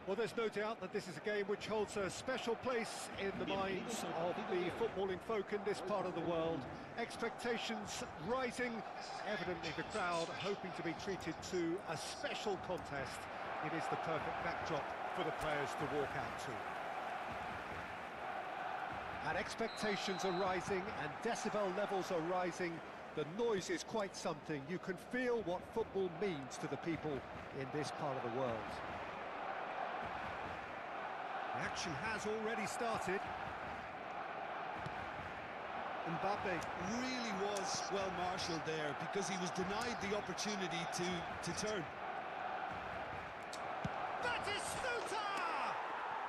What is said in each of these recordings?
Well, there's no doubt that this is a game which holds a special place in the minds of the footballing folk in this part of the world. Expectations rising, evidently the crowd hoping to be treated to a special contest. It is the perfect backdrop for the players to walk out to. And expectations are rising and decibel levels are rising. The noise is quite something. You can feel what football means to the people in this part of the world. The action has already started. Mbappe really was well marshalled there because he was denied the opportunity to turn. Batistuta!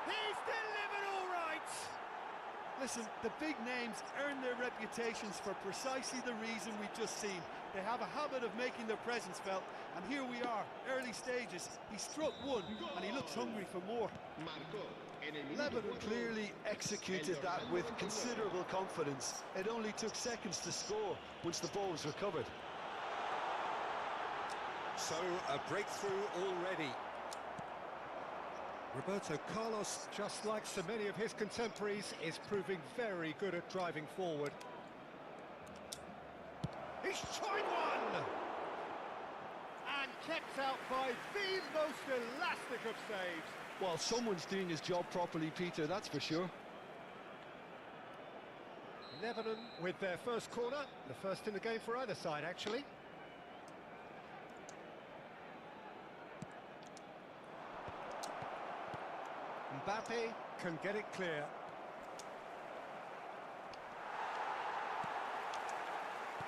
He's delivered all right! Listen, the big names earn their reputations for precisely the reason we've just seen. They have a habit of making their presence felt, and here we are, early stages. He struck one, and he looks hungry for more. Lebanon clearly executed that with considerable confidence. It only took seconds to score once the ball was recovered. So, a breakthrough already. Roberto Carlos, just like so many of his contemporaries, is proving very good at driving forward. He's tried one! And kept out by the most elastic of saves. Well, someone's doing his job properly, Peter, that's for sure. Lebanon with their first corner, the first in the game for either side, actually. Mbappe can get it clear.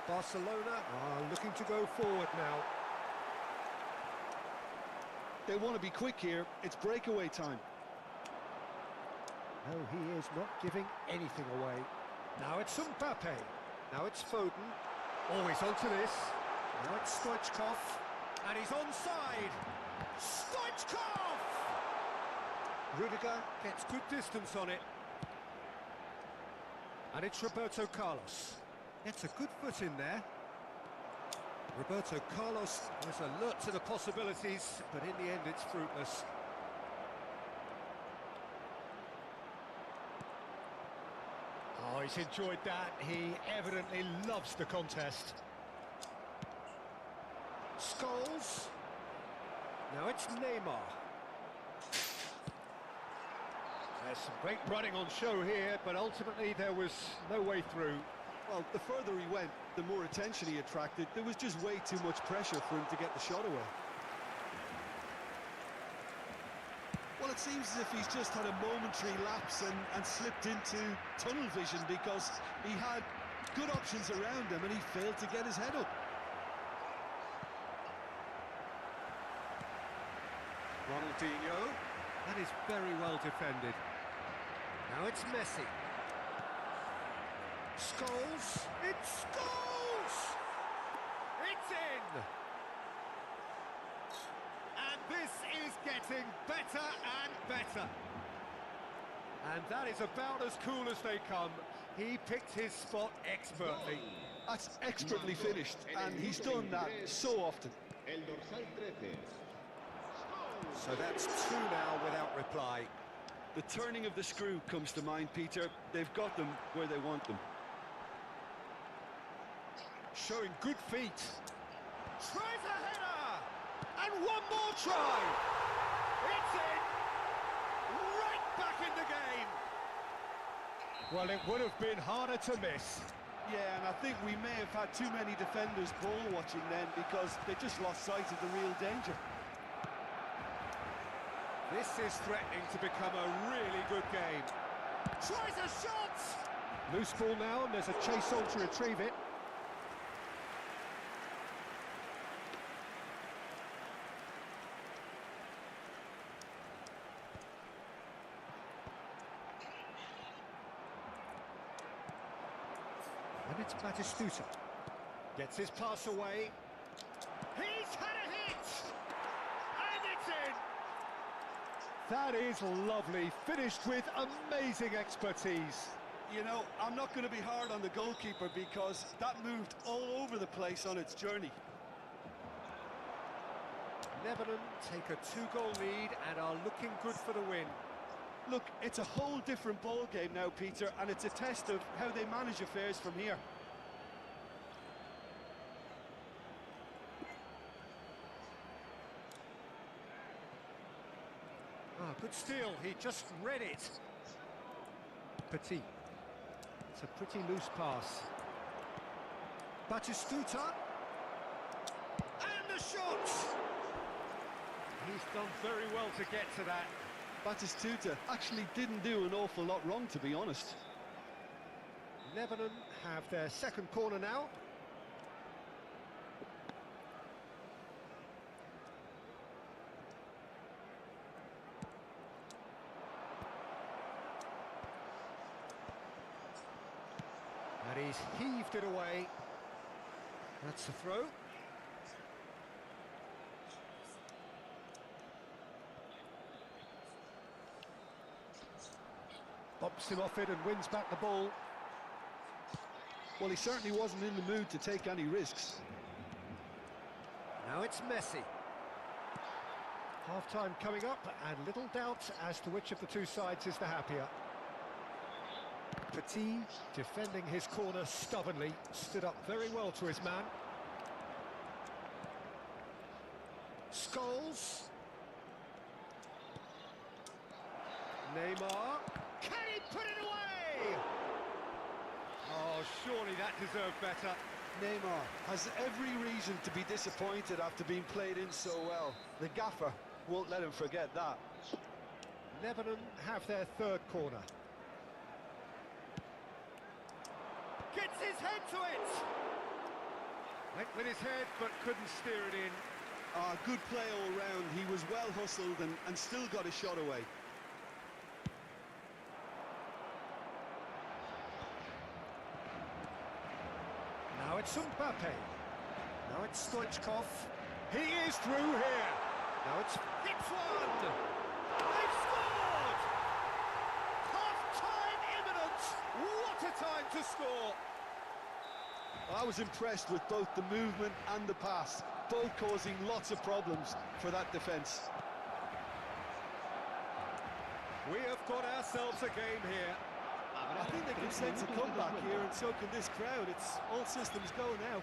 Barcelona are looking to go forward now. They want to be quick here. It's breakaway time. No, he is not giving anything away. Now it's Mbappe. Now it's Foden. Always onto this. Now it's Stoichkov. And he's onside. Stoichkov! Rudiger gets good distance on it. And it's Roberto Carlos. Gets a good foot in there. Roberto Carlos was alert to the possibilities, but in the end it's fruitless. Oh, he's enjoyed that. He evidently loves the contest. Scholes. Now it's Neymar. There's some great running on show here, but ultimately there was no way through. Well, the further he went, the more attention he attracted. There was just way too much pressure for him to get the shot away. Well, it seems as if he's just had a momentary lapse and slipped into tunnel vision because he had good options around him and he failed to get his head up. Ronaldinho. That is very well defended. Now it's Messi. Scholes. It's Scholes! It's in! And this is getting better and better. And that is about as cool as they come. He picked his spot expertly. That's expertly finished, and he's done that so often. So that's two now without reply. The turning of the screw comes to mind, Peter. They've got them where they want them. Showing good feet. Tries a header! And one more try! It's in! Right back in the game! Well, it would have been harder to miss. Yeah, and I think we may have had too many defenders ball watching then because they just lost sight of the real danger. This is threatening to become a really good game. Tries a shot! Loose ball now, and there's a chase on to retrieve it. And it's Batistuta. Gets his pass away. He's had a hit! And it's in! That is lovely, finished with amazing expertise. You know, I'm not going to be hard on the goalkeeper because that moved all over the place on its journey. Lebanon take a 2-goal lead and are looking good for the win. Look, it's a whole different ball game now, Peter, and it's a test of how they manage affairs from here. Ah, good steal, he just read it. Petit. It's a pretty loose pass. Batistuta. And the shot! He's done very well to get to that. Batistuta actually didn't do an awful lot wrong, to be honest. Lebanon have their second corner now. And he's heaved it away. That's a throw. Bumps him off it and wins back the ball. Well, he certainly wasn't in the mood to take any risks. Now it's Messi. Half-time coming up, and little doubt as to which of the two sides is the happier. Petit, defending his corner stubbornly, stood up very well to his man. Scholes. Neymar. Can he put it away? Oh, surely that deserved better. Neymar has every reason to be disappointed after being played in so well. The gaffer won't let him forget that. Lebanon have their third corner. Gets his head to it! Went with his head, but couldn't steer it in. Good play all round. He was well hustled and still got a shot away. Now it's Mbappe. Now it's Stoichkov. He is through here. Now it's hits one. They've scored! Half-time imminent. What a time to score! I was impressed with both the movement and the pass, both causing lots of problems for that defence. We have got ourselves a game here. I think they can sense a comeback here, and so can this crowd. It's all systems go now.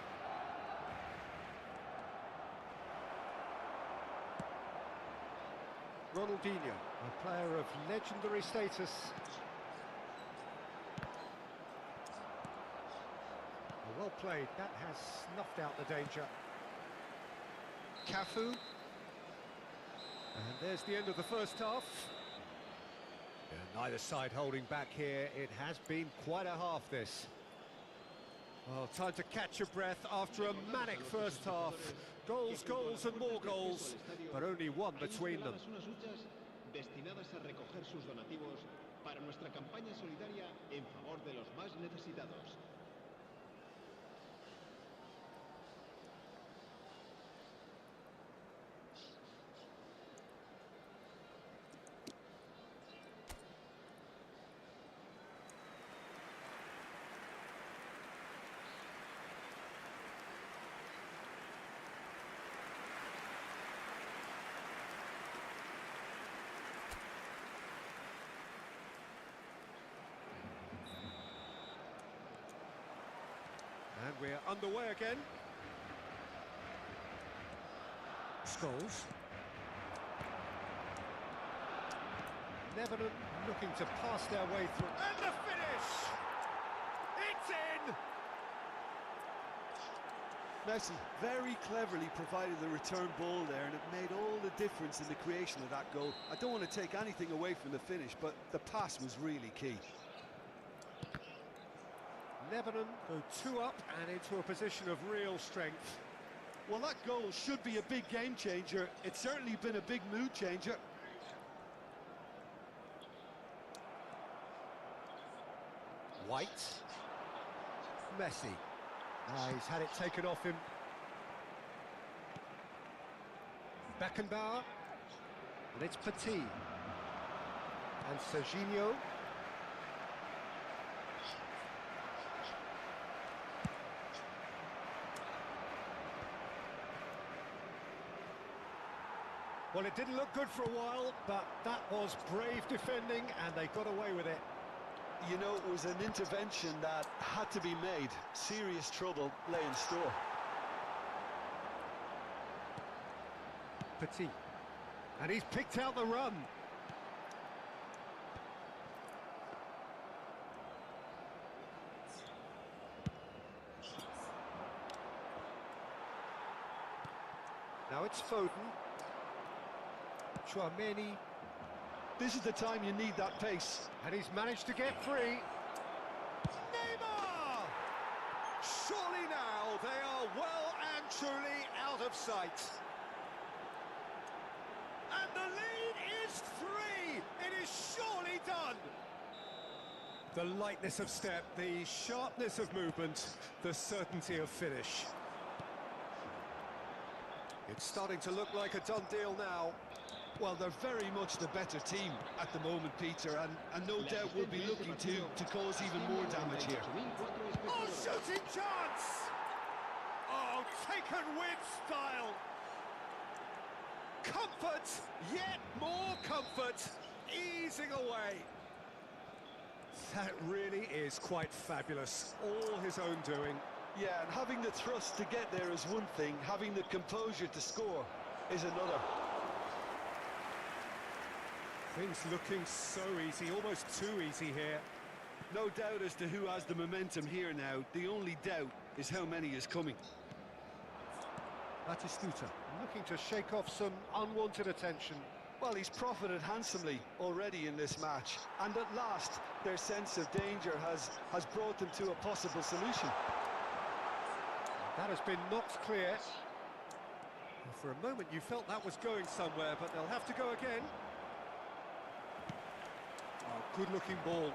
Ronaldinho, a player of legendary status. Well played, that has snuffed out the danger. Cafu. And there's the end of the first half. Neither side holding back here. It has been quite a half, this. Well, time to catch your breath after a manic first half. Goals, goals and more goals, but only one between them. Destinadas a recoger sus donativos para nuestra campaña solidaria en favor de los más necesitados. And we're underway again. Scholes. Lebanon looking to pass their way through. And the finish! It's in! Messi very cleverly provided the return ball there, and it made all the difference in the creation of that goal. I don't want to take anything away from the finish, but the pass was really key. Lebanon go 2 up and into a position of real strength. Well, that goal should be a big game changer. It's certainly been a big mood changer. White. Messi. He's had it taken off him. Beckenbauer. And it's Petit. And Serginho. Well, it didn't look good for a while, but that was brave defending, and they got away with it. You know, it was an intervention that had to be made. Serious trouble lay in store. Petit. And he's picked out the run. Now it's Foden. Chouameni. This is the time you need that pace. And he's managed to get free. Neymar! Surely now they are well and truly out of sight. And the lead is 3. It is surely done. The lightness of step, the sharpness of movement, the certainty of finish. It's starting to look like a done deal now. Well, they're very much the better team at the moment, Peter, and no doubt will be looking to cause even more damage here. Oh, shooting chance! Oh, taken with style. Comfort, yet more comfort, easing away. That really is quite fabulous, all his own doing. Yeah, and having the thrust to get there is one thing, having the composure to score is another. Things looking so easy, almost too easy here. No doubt as to who has the momentum here now. The only doubt is how many is coming. Batistuta looking to shake off some unwanted attention. Well, he's profited handsomely already in this match, and at last their sense of danger has brought them to a possible solution. That has been knocked clear. For a moment you felt that was going somewhere, but they'll have to go again. Oh, good-looking ball.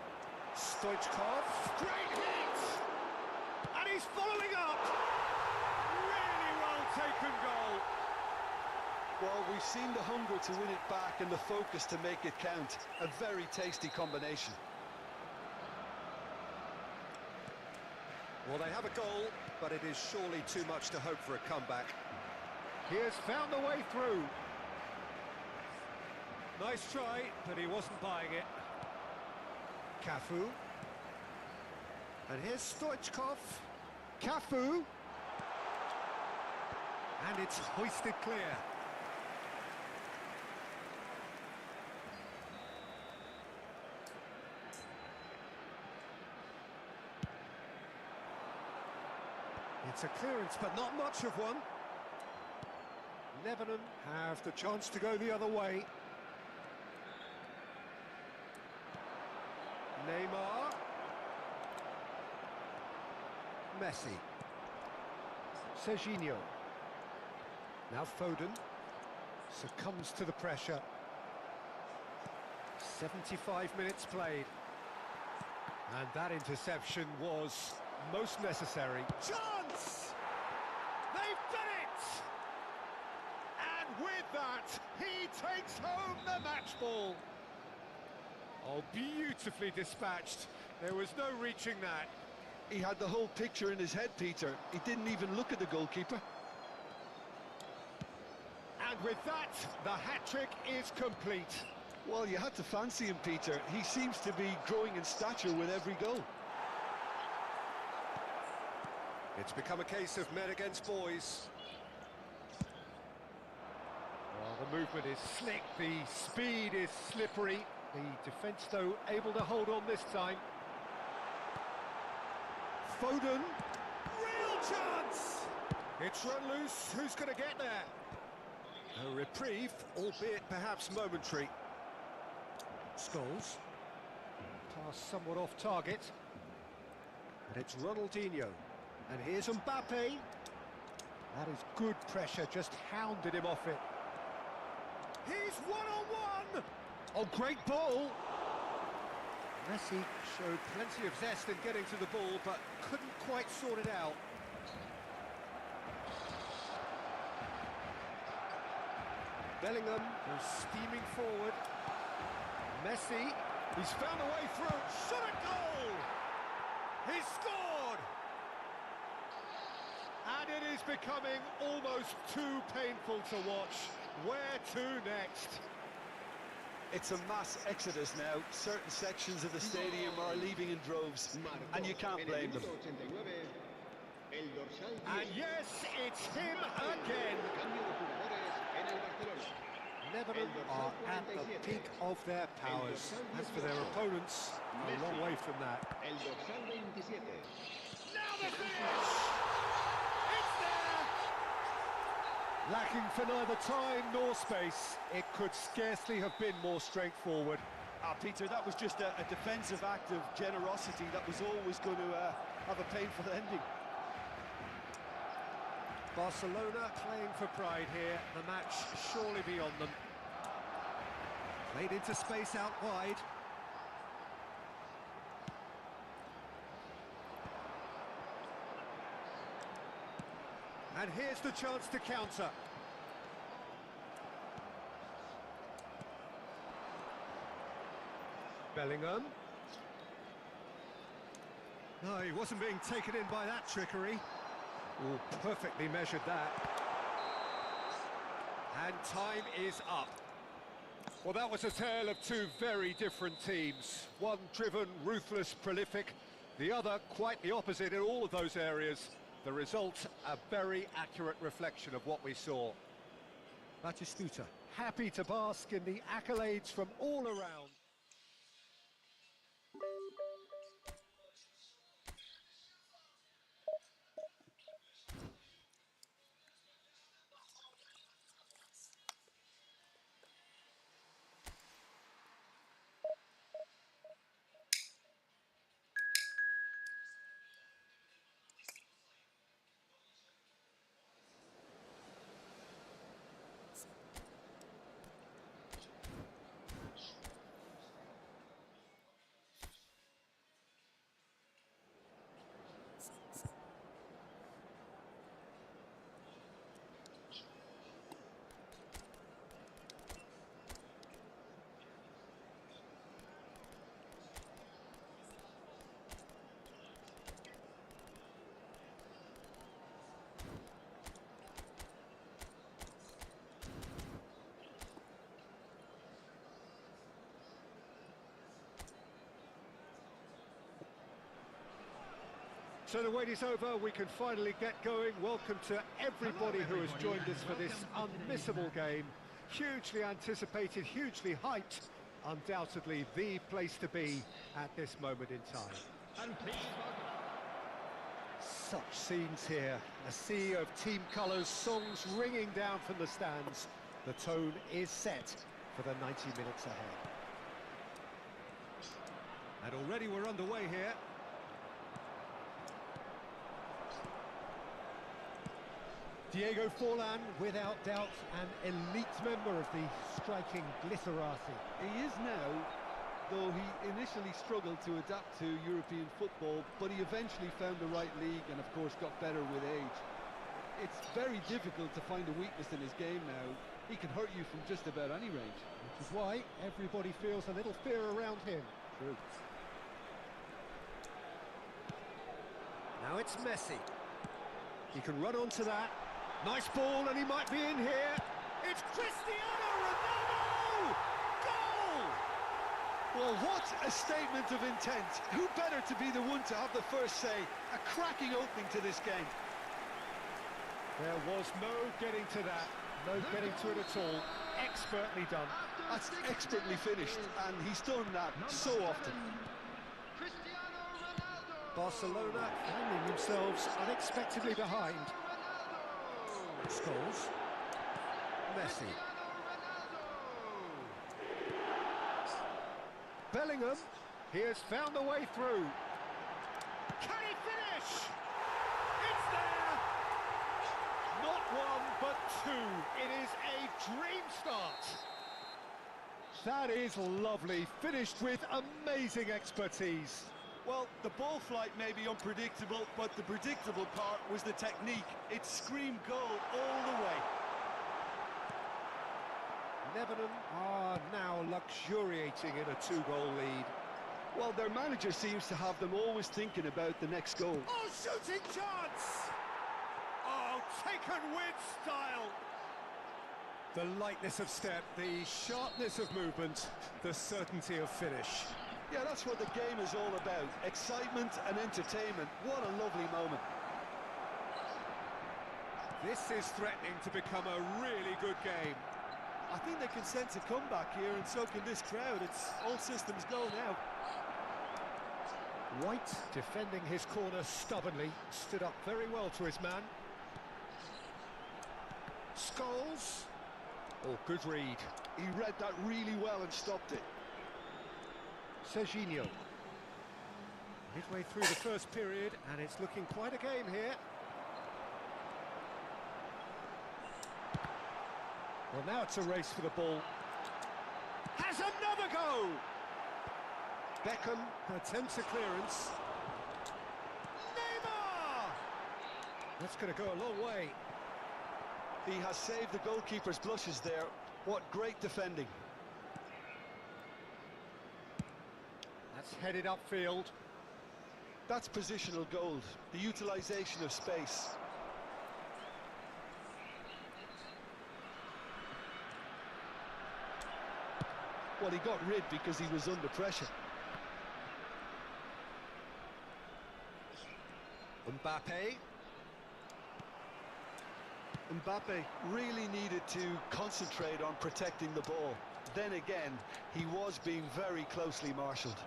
Stoichkov, great hit! And he's following up! Really well-taken goal. Well, we've seen the hunger to win it back and the focus to make it count. A very tasty combination. Well, they have a goal, but it is surely too much to hope for a comeback. He has found a way through. Nice try, but he wasn't buying it. Cafu. And here's Stoichkov. Cafu. And it's hoisted clear. It's a clearance, but not much of one. Lebanon have the chance to go the other way. Neymar. Messi. Serginho. Now Foden succumbs to the pressure. 75 minutes played. And that interception was most necessary. Chance! They've done it! And with that, he takes home the match ball. Oh, beautifully dispatched. There was no reaching that. He had the whole picture in his head, Peter. He didn't even look at the goalkeeper. And with that, the hat-trick is complete. Well, you had to fancy him, Peter. He seems to be growing in stature with every goal. It's become a case of men against boys. Well, the movement is slick, the speed is slippery. The defence, though, able to hold on this time. Foden. Real chance! It's run loose. Who's going to get there? A reprieve, albeit perhaps momentary. Scholes. Pass somewhat off target. And it's Ronaldinho. And here's Mbappe. That is good pressure, just hounded him off it. He's one-on-one! Oh, great ball! Messi showed plenty of zest in getting to the ball, but couldn't quite sort it out. Bellingham goes steaming forward. Messi, he's found a way through. Shot at goal! He's scored! And it is becoming almost too painful to watch. Where to next? It's a mass exodus now. Certain sections of the stadium are leaving in droves, and you can't blame them. And yes, it's him again. Lebanon are at the peak of their powers. As for their opponents, a long way from that. Now the finish! It's there! Lacking for neither time nor space, it could scarcely have been more straightforward. Peter, that was just a defensive act of generosity that was always going to have a painful ending. Barcelona playing for pride here, the match surely beyond them. Played into space out wide. And here's the chance to counter. Bellingham. No, he wasn't being taken in by that trickery. Oh, perfectly measured that. And time is up. Well, that was a tale of two very different teams. One driven, ruthless, prolific. The other quite the opposite in all of those areas. The result, a very accurate reflection of what we saw. Batistuta, happy to bask in the accolades from all around. So the wait is over, we can finally get going. Welcome to everybody who has joined us for this unmissable game. Hugely anticipated, hugely hyped. Undoubtedly the place to be at this moment in time. Such scenes here, a sea of team colours, songs ringing down from the stands. The tone is set for the 90 minutes ahead. And already we're underway here. Diego Forlan, without doubt, an elite member of the striking Glitterati. He is now, though he initially struggled to adapt to European football, but he eventually found the right league and, of course, got better with age. It's very difficult to find a weakness in his game now. He can hurt you from just about any range. Which is why everybody feels a little fear around him. True. Now it's Messi. He can run onto that. Nice ball, and he might be in here. It's Cristiano Ronaldo! Goal! Well, what a statement of intent. Who better to be the one to have the first say? A cracking opening to this game. There was no getting to that. No getting to it at all. Expertly done. That's expertly finished, and he's done that so often. Barcelona finding themselves unexpectedly behind. Scholes. Messi. Bellingham. He has found a way through. Can he finish? It's there! Not one, but two. It is a dream start. That is lovely. Finished with amazing expertise. Well, the ball flight may be unpredictable, but the predictable part was the technique. It screamed goal all the way. Lebanon are now luxuriating in a two-goal lead. Well, their manager seems to have them always thinking about the next goal. Oh, shooting chance! Oh, taken with style. The lightness of step, the sharpness of movement, the certainty of finish. Yeah, that's what the game is all about. Excitement and entertainment. What a lovely moment. This is threatening to become a really good game. I think they can sense a comeback here, and so can this crowd. It's all systems go now. White, defending his corner stubbornly, stood up very well to his man. Scholes. Oh, good read. He read that really well and stopped it. Serginho. Midway through the first period, and it's looking quite a game here. Well, now it's a race for the ball. Has another go! Beckham attempts a clearance. Neymar! That's going to go a long way. He has saved the goalkeeper's blushes there. What great defending. That's headed upfield. That's positional gold, the utilisation of space. Well, he got rid because he was under pressure. Mbappe. Mbappe really needed to concentrate on protecting the ball. Then again, he was being very closely marshalled.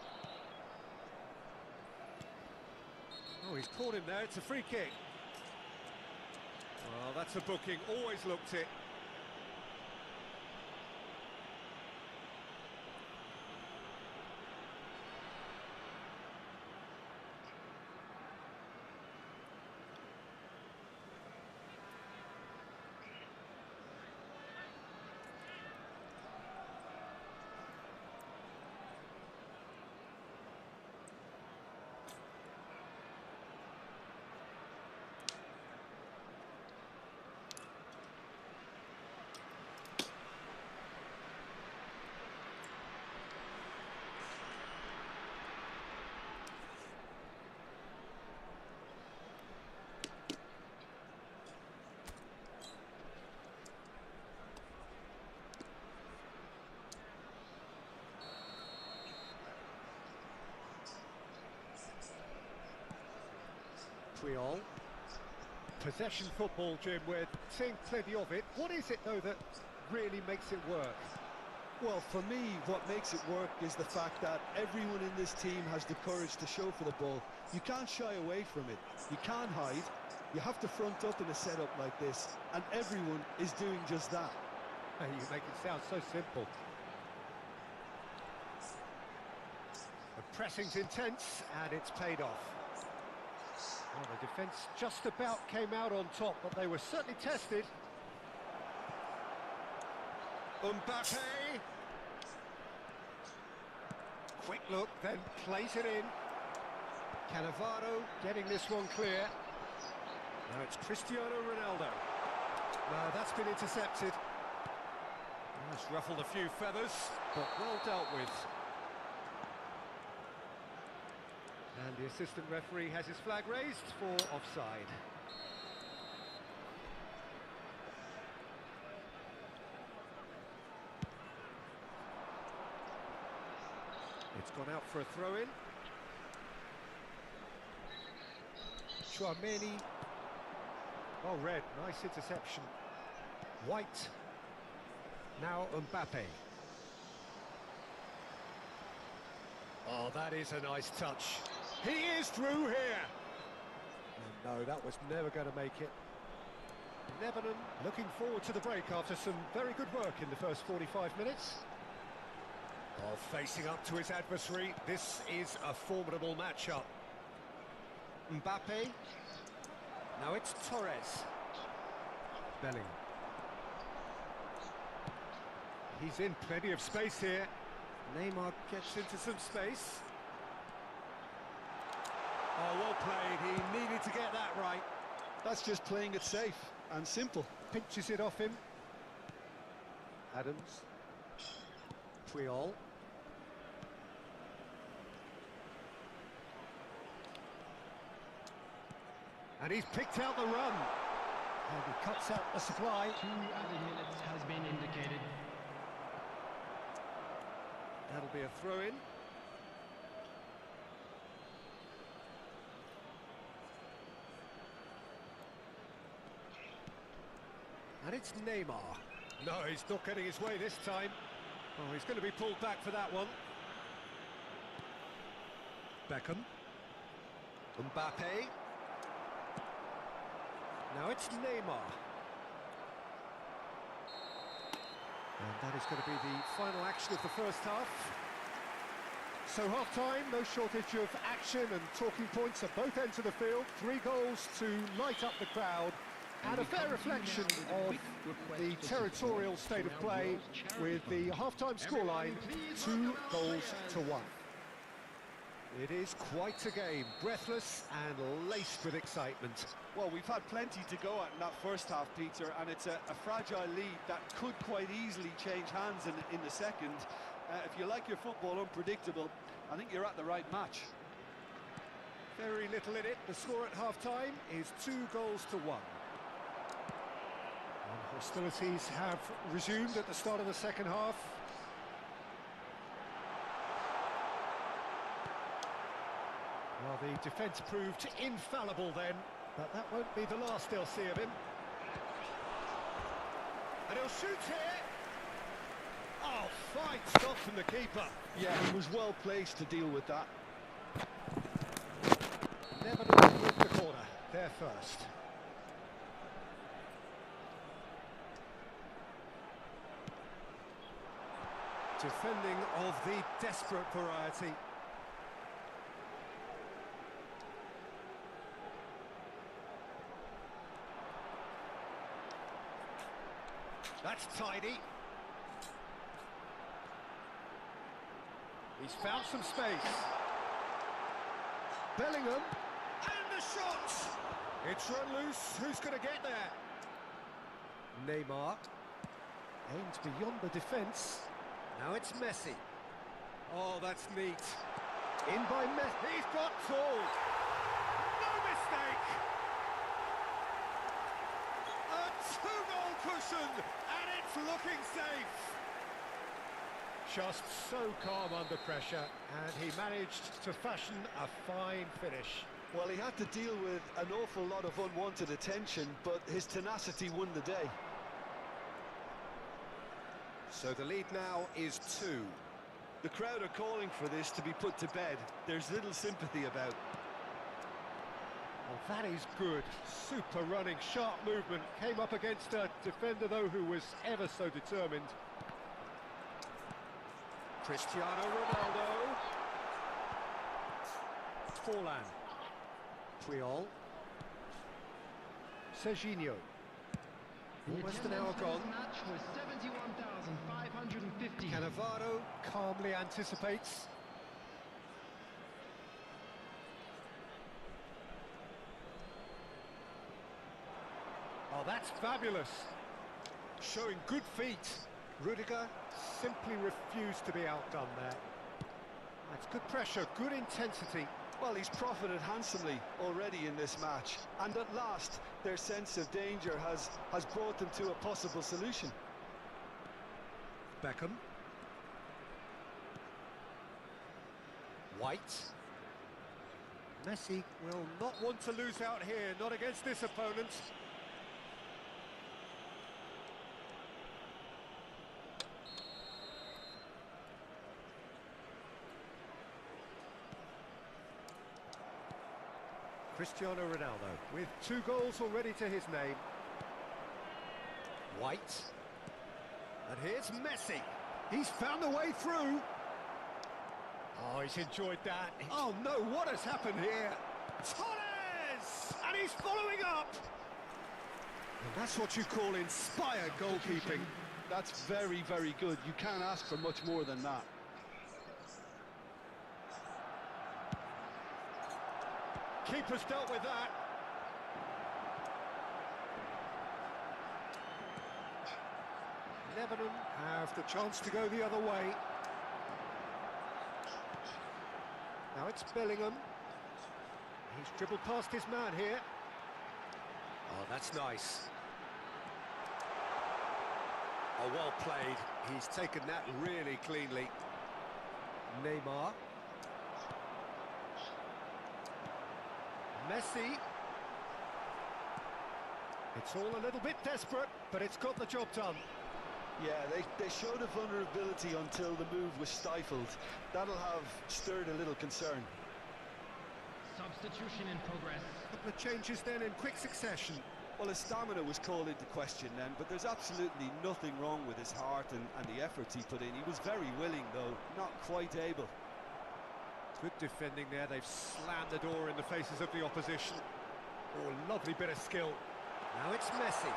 Oh, he's caught him there. It's a free kick. Well, that's a booking. Always looked it. Puyol. Possession football, Jim, we're seeing plenty of it. What is it, though, that really makes it work? Well, for me, what makes it work is the fact that everyone in this team has the courage to show for the ball. You can't shy away from it. You can't hide. You have to front up in a setup like this, and everyone is doing just that. Hey, you make it sound so simple. The pressing's intense, and it's paid off. Well, the defence just about came out on top, but they were certainly tested. Mbappe! Quick look, then plays it in. Cannavaro getting this one clear. Now it's Cristiano Ronaldo. No, that's been intercepted. That's ruffled a few feathers, but well dealt with. And the assistant referee has his flag raised for offside. It's gone out for a throw-in. Chouameni. Oh, red, nice interception. White. Now Mbappe. Oh, that is a nice touch. He is through here. Oh, no, that was never going to make it. Lebanon looking forward to the break after some very good work in the first 45 minutes. Oh, facing up to his adversary, this is a formidable matchup. Mbappe. Now it's Torres. Bellingham. He's in plenty of space here. Neymar gets into some space. Oh, well played. He needed to get that right. That's just playing it safe and simple. Pinches it off him. Adams. Puyol. And he's picked out the run. And he cuts out the supply. 2 added minutes has been indicated. That'll be a throw-in. And it's Neymar. No, he's not getting his way this time. Oh, he's going to be pulled back for that one. Beckham. Mbappe. Now it's Neymar. And that is going to be the final action of the first half. So half-time, no shortage of action and talking points at both ends of the field. 3 goals to light up the crowd. And a fair reflection of the territorial state of play with the half-time scoreline, 2 goals to 1. It is quite a game, breathless and laced with excitement. Well, we've had plenty to go at in that first half, Peter, and it's a fragile lead that could quite easily change hands in the second. If you like your football unpredictable, I think you're at the right match. Very little in it. The score at half-time is 2 goals to 1. And hostilities have resumed at the start of the second half. Well, the defence proved infallible then, but that won't be the last they'll see of him. And he'll shoot here. Oh, fine stop from the keeper. Yeah, he was well placed to deal with that. Nevertheless, with the corner, there first. Defending of the desperate variety. That's tidy. He's found some space. Bellingham, and the shot! It's run loose, who's going to get there? Neymar, aimed beyond the defence. Now it's Messi. Oh, that's neat. In by Messi, he's got all. No mistake! A 2-goal cushion, and it's looking safe. Just so calm under pressure, and he managed to fashion a fine finish. Well, he had to deal with an awful lot of unwanted attention, but his tenacity won the day. So the lead now is 2. The crowd are calling for this to be put to bed. There's little sympathy about. Well, that is good. Super running, sharp movement. Came up against a defender, though, who was ever so determined. Cristiano Ronaldo. Forlan. Puyol. Serginho. Almost an hour gone. Match was 71,550. Cannavaro calmly anticipates. Oh, that's fabulous. Showing good feet. Rudiger simply refused to be outdone there. That's good pressure, good intensity. Well, he's profited handsomely already in this match, and at last their sense of danger has brought them to a possible solution. Beckham. White. Messi will not want to lose out here, not against this opponent. Cristiano Ronaldo with 2 goals already to his name. White. And here's Messi. He's found a way through. Oh, he's enjoyed that. Oh no, what has happened here? Torres! And he's following up. And that's what you call inspired goalkeeping. That's very, very good. You can't ask for much more than that. Keeper's dealt with that. Lebanon have the chance to go the other way. Now it's Bellingham. He's dribbled past his man here. Oh, that's nice. Oh, well played. He's taken that really cleanly. Neymar. Messi. It's all a little bit desperate, but it's got the job done. Yeah, they showed a vulnerability until the move was stifled. That'll have stirred a little concern. Substitution in progress. A couple of changes then in quick succession. Well, his stamina was called into question then, but there's absolutely nothing wrong with his heart and the efforts he put in. He was very willing, though, not quite able. Good defending there. They've slammed the door in the faces of the opposition. Oh, lovely bit of skill. Now it's Messi.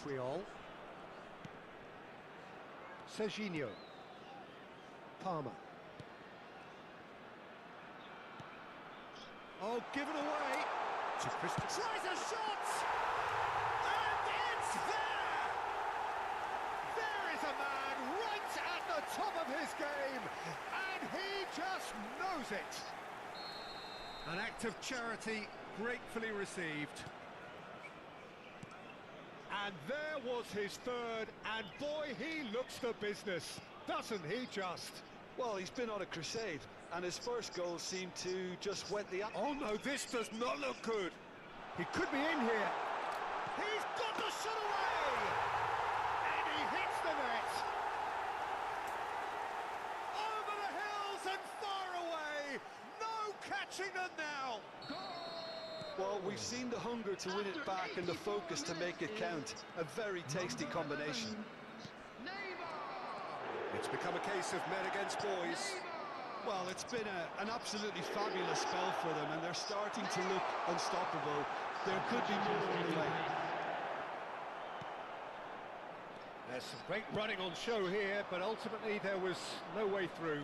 Triol. Serginho. Palmer. Oh, given away to Christian. Tries a shot! And it's there! There is a man right at the top of his game, and he just knows it. An act of charity gratefully received. And there was his third, and boy, he looks the business, doesn't he just? Well, he's been on a crusade, and his first goal seemed to just wet the... Oh no, this does not look good. He could be in here. He's got the shot away! And he hits the net. Over the hills and far away. No catching them now. Well, we've seen the hunger to win it back and the focus to make it count. A very tasty combination. It's become a case of men against boys. Well, it's been an absolutely fabulous spell for them, and they're starting to look unstoppable. There could be more on the way. There's some great running on show here, but ultimately there was no way through.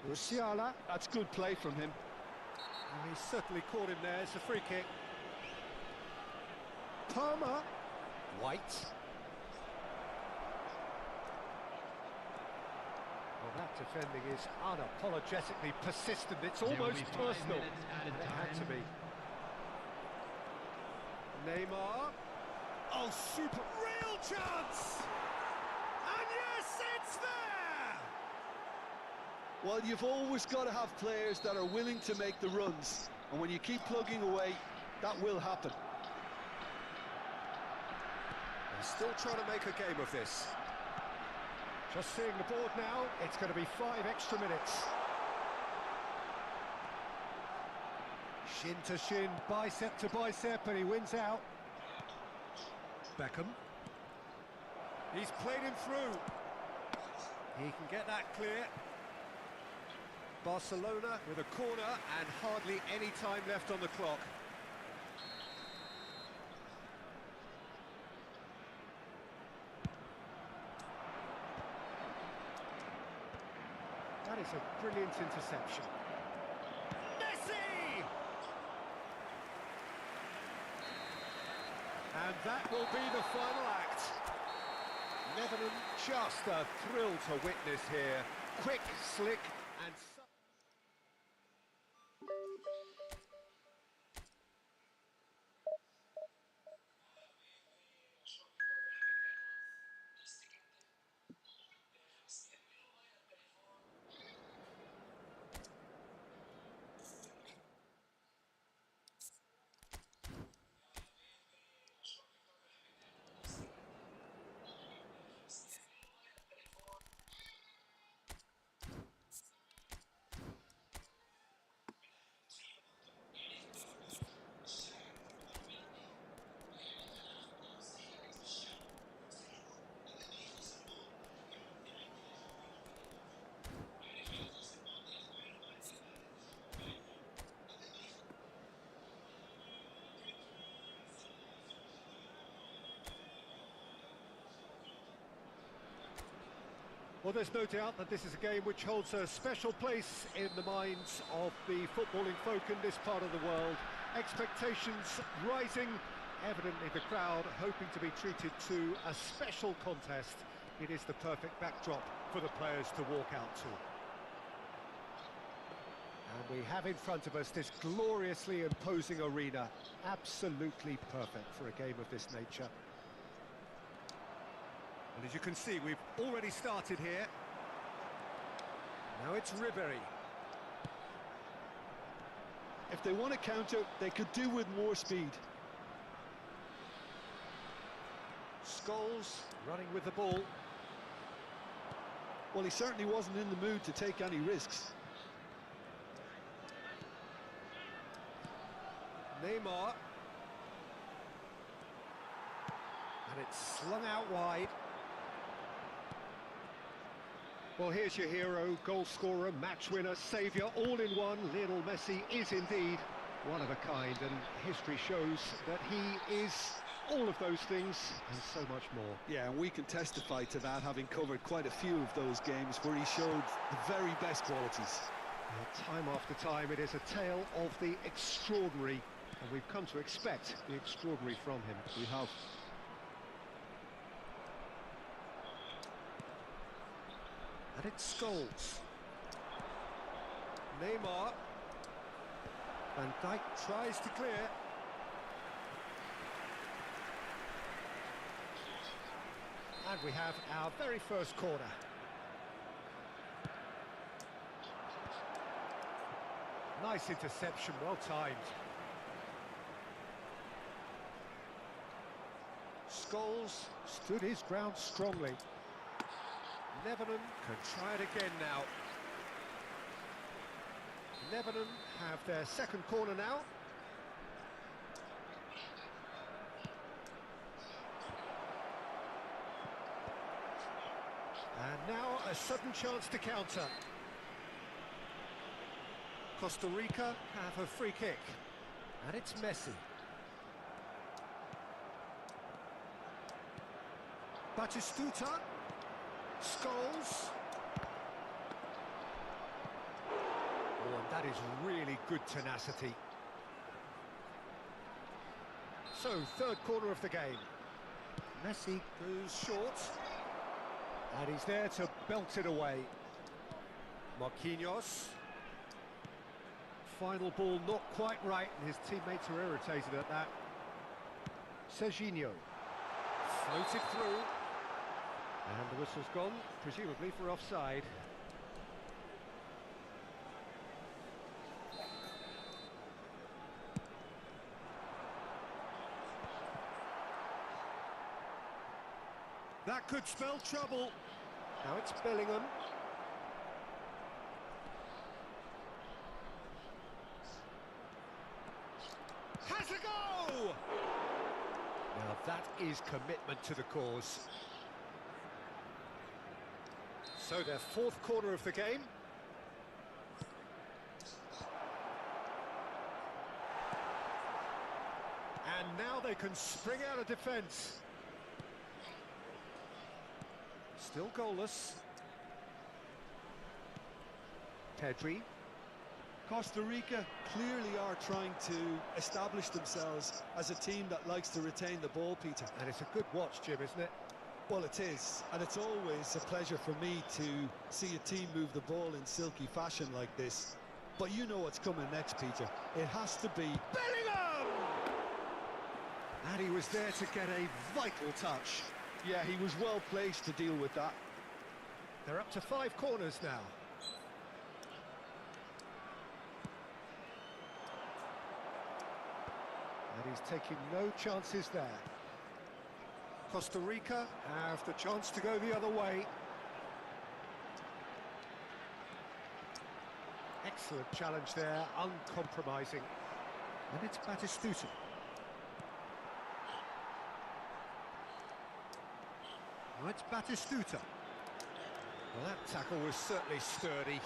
Musiala. That's good play from him. He's certainly caught him there. It's a free kick. Palmer. White. Well, that defending is unapologetically persistent. It's almost personal. It had to be. Neymar. Oh, super. Real chance! And yes, it's there! Well, you've always got to have players that are willing to make the runs. And when you keep plugging away, that will happen. He's still trying to make a game of this. Just seeing the board now, it's going to be 5 extra minutes. Shin to shin, bicep to bicep, and he wins out. Beckham. He's played him through. He can get that clear. Barcelona with a corner and hardly any time left on the clock. That is a brilliant interception. Messi! And that will be the final act. Lebanon, just a thrill to witness here. Quick, slick, and... Well, there's no doubt that this is a game which holds a special place in the minds of the footballing folk in this part of the world. Expectations rising, evidently the crowd hoping to be treated to a special contest. It is the perfect backdrop for the players to walk out to. We have in front of us this gloriously imposing arena. Absolutely perfect for a game of this nature. And as you can see, we've already started here. Now it's Ribery. If they want to counter, they could do with more speed. Scholes running with the ball. Well, he certainly wasn't in the mood to take any risks. Neymar. And it's slung out wide. Well, here's your hero, goal scorer, match winner, saviour, all in one. Lionel Messi is indeed one of a kind, and history shows that he is all of those things and so much more. Yeah, and we can testify to that, having covered quite a few of those games where he showed the very best qualities. Time after time, it is a tale of the extraordinary, and we've come to expect the extraordinary from him. We have. And it's Scholes. Neymar. Van Dijk tries to clear. And we have our very first corner. Nice interception, well timed. Scholes stood his ground strongly. Lebanon can try it again now. Lebanon have their second corner now. And now a sudden chance to counter. Costa Rica have a free kick. And it's Messi. Batistuta. Scholes. Oh, and that is really good tenacity. So, third corner of the game. Messi goes short. And he's there to belt it away. Marquinhos. Final ball not quite right, and his teammates are irritated at that. Serginho. Floated through. And the whistle's gone, presumably for offside. That could spell trouble. Now it's Bellingham. Has a go! Now that is commitment to the cause. So their fourth corner of the game. And now they can spring out of defence. Still goalless. Pedri. Costa Rica clearly are trying to establish themselves as a team that likes to retain the ball, Peter. And it's a good watch, Jim, isn't it? Well, it is, and it's always a pleasure for me to see a team move the ball in silky fashion like this. But you know what's coming next, Peter. It has to be Bellingham! And he was there to get a vital touch. Yeah, he was well placed to deal with that. They're up to 5 corners now. And he's taking no chances there. Costa Rica have the chance to go the other way. Excellent challenge there, uncompromising. And it's Batistuta. Oh, it's Batistuta. Well, that tackle was certainly sturdy.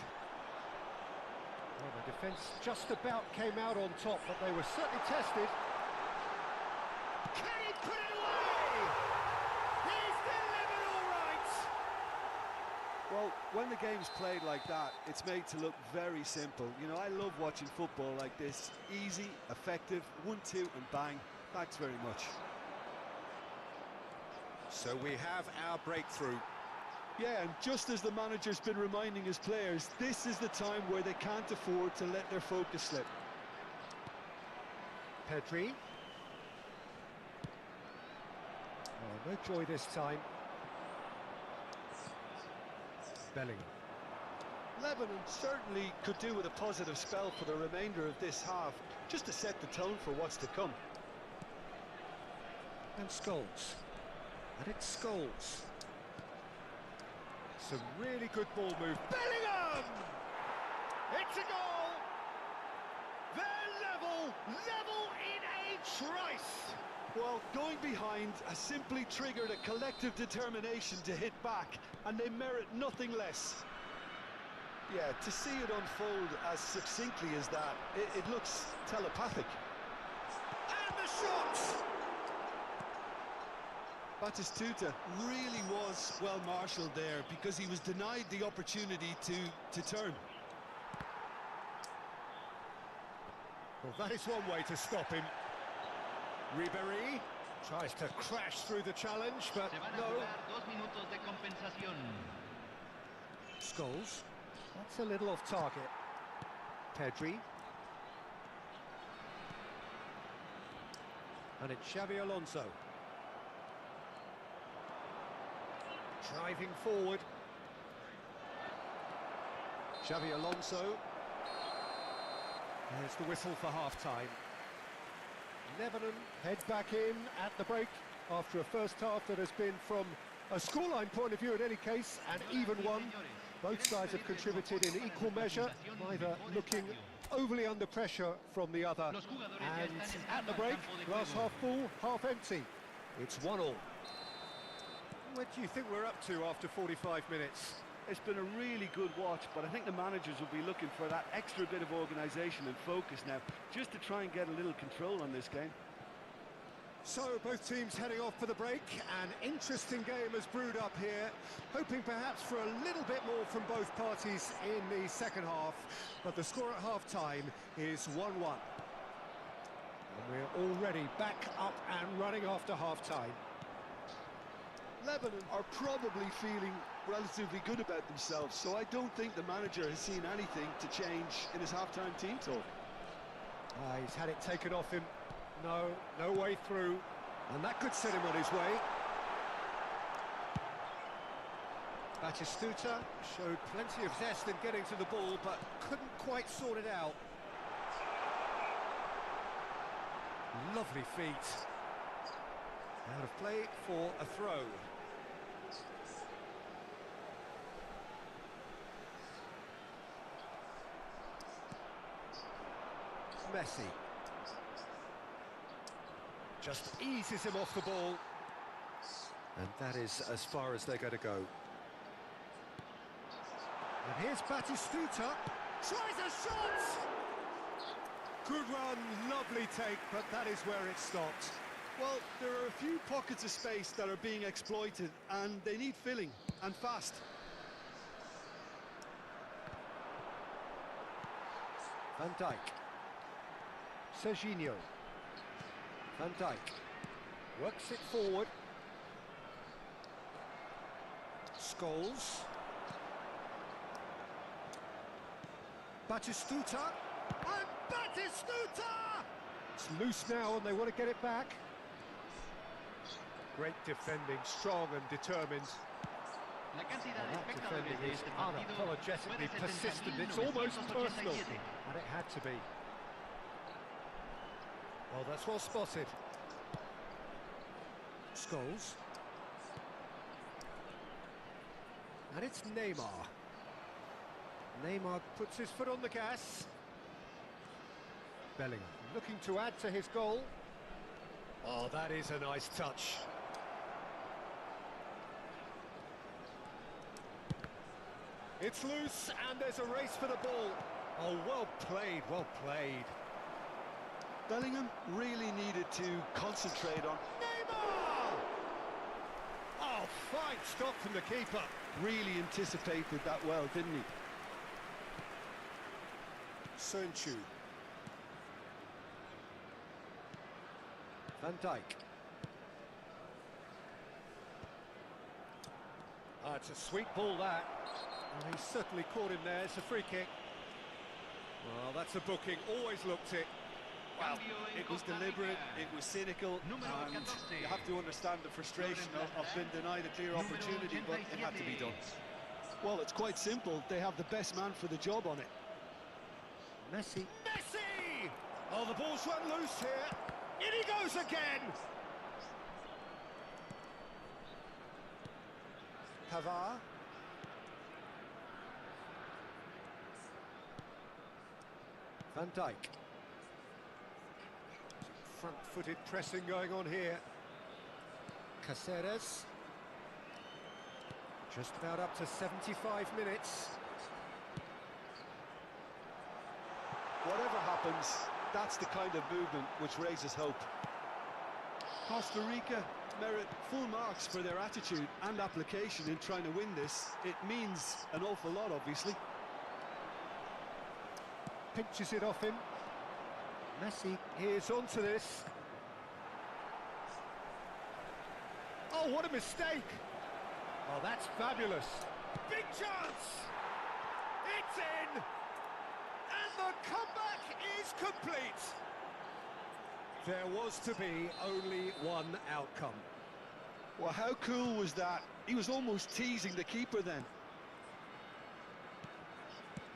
Well, the defence just about came out on top, but they were certainly tested. Can he put it away? He's delivered all right! Well, when the game's played like that, it's made to look very simple. You know, I love watching football like this. Easy, effective, 1-2 and bang. Thanks very much. So we have our breakthrough. Yeah, and just as the manager's been reminding his players, this is the time where they can't afford to let their focus slip. Pedri. Oh, no joy this time. Bellingham. Lebanon certainly could do with a positive spell for the remainder of this half, just to set the tone for what's to come. And Scholes. And it's Scholes. Some really good ball move. Bellingham! It's a goal! They're level in a trice! Well, going behind has simply triggered a collective determination to hit back, and they merit nothing less. Yeah, to see it unfold as succinctly as that, it looks telepathic. And the shot! Batistuta really was well marshalled there because he was denied the opportunity to turn. Well, that is one way to stop him. Ribéry tries to crash through the challenge, but no. Scholes. That's a little off target. Pedri. And it's Xabi Alonso. Driving forward. Xabi Alonso. There's the whistle for half-time. Lebanon head back in at the break after a first half that has been, from a scoreline point of view in any case, an even one. Both sides have contributed in equal measure, neither looking overly under pressure from the other. And at the break, glass half full, half empty. It's 1-1. What do you think we're up to after 45 minutes? It's been a really good watch, but I think the managers will be looking for that extra bit of organisation and focus now, just to try and get a little control on this game. So both teams heading off for the break. An interesting game has brewed up here, hoping perhaps for a little bit more from both parties in the second half, but the score at half-time is 1-1. And we're already back up and running after half-time. Lebanon are probably feeling relatively good about themselves, so I don't think the manager has seen anything to change in his half-time team talk. He's had it taken off him. No way through, and that could set him on his way. Batistuta showed plenty of zest in getting to the ball, but couldn't quite sort it out. Lovely feet. Out of play for a throw. Messi. Just eases him off the ball. And that is as far as they're going to go. And here's Batistuta. Tries a shot! Good run, lovely take, but that is where it stopped. Well, there are a few pockets of space that are being exploited, and they need filling, and fast. Van Dijk. Serginho. Van Dijk works it forward. Scholes. Batistuta. And Batistuta! It's loose now and they want to get it back. Great defending, strong and determined. That defending is unapologetically persistent. It's almost personal. And it had to be. Oh, that's well spotted. Scholes. And it's Neymar. Neymar puts his foot on the gas. Bellingham looking to add to his goal. Oh, that is a nice touch. It's loose and there's a race for the ball. Oh, well played, well played. Bellingham really needed to concentrate on... Neymar! Oh, fine stop from the keeper. Really anticipated that well, didn't he? Sönchu. Van Dijk. It's a sweet ball, that. And he's certainly caught him there. It's a free kick. Well, that's a booking. Always looked it. Well, it was deliberate, it was cynical, and you have to understand the frustration of being denied a clear opportunity, but it had to be done. Well, it's quite simple. They have the best man for the job on it. Messi! Oh, the ball's run loose here. In he goes again! Pavard. Van Dijk. Front-footed pressing going on here. Caceres. Just about up to 75 minutes. Whatever happens, that's the kind of movement which raises hope. Costa Rica merit full marks for their attitude and application in trying to win this. It means an awful lot, obviously. Pinches it off him. Messi is onto this. Oh, what a mistake! Oh, that's fabulous. Big chance! It's in! And the comeback is complete! There was to be only one outcome. Well, how cool was that? He was almost teasing the keeper then.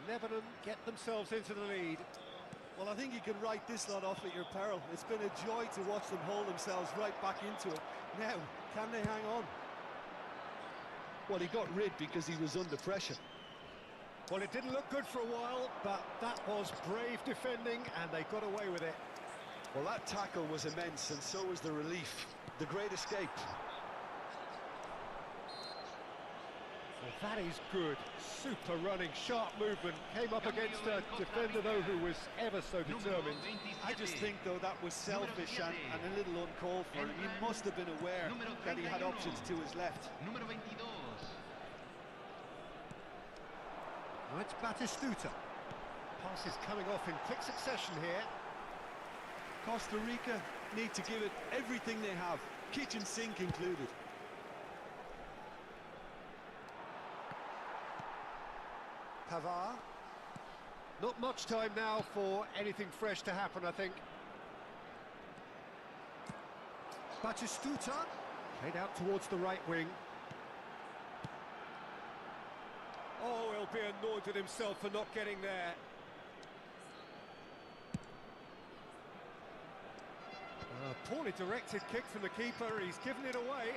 Lebanon get themselves into the lead. Well, I think you can write this lot off at your peril. It's been a joy to watch them hold themselves right back into it. Now, can they hang on? Well, he got rid because he was under pressure. Well, it didn't look good for a while, but that was brave defending, and they got away with it. Well, that tackle was immense, and so was the relief. The great escape. Well, that is good. Super running, sharp movement. Came up against a defender, though, who was ever so determined. I just think, though, that was selfish and a little uncalled for. He must have been aware that he had options to his left. Well, it's Batistuta. Passes coming off in quick succession here. Costa Rica need to give it everything they have, kitchen sink included. Pavard. Not much time now for anything fresh to happen, I think. Batistuta. Played out towards the right wing. Oh, he'll be annoyed with himself for not getting there. A poorly directed kick from the keeper. He's given it away.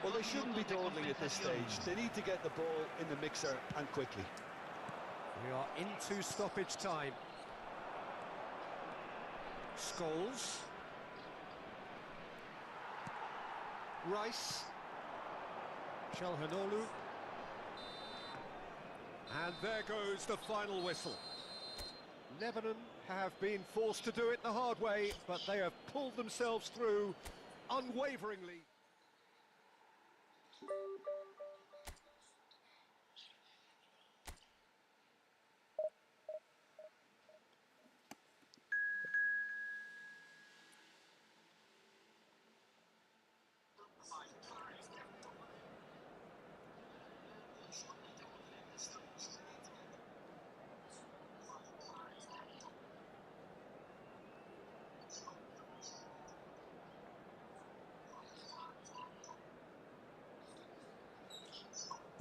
Well, they shouldn't be dawdling at this stage. They need to get the ball in the mixer and quickly. We are into stoppage time. Scholes. Rice. Calhanoglu. And there goes the final whistle. Lebanon have been forced to do it the hard way, but they have pulled themselves through unwaveringly.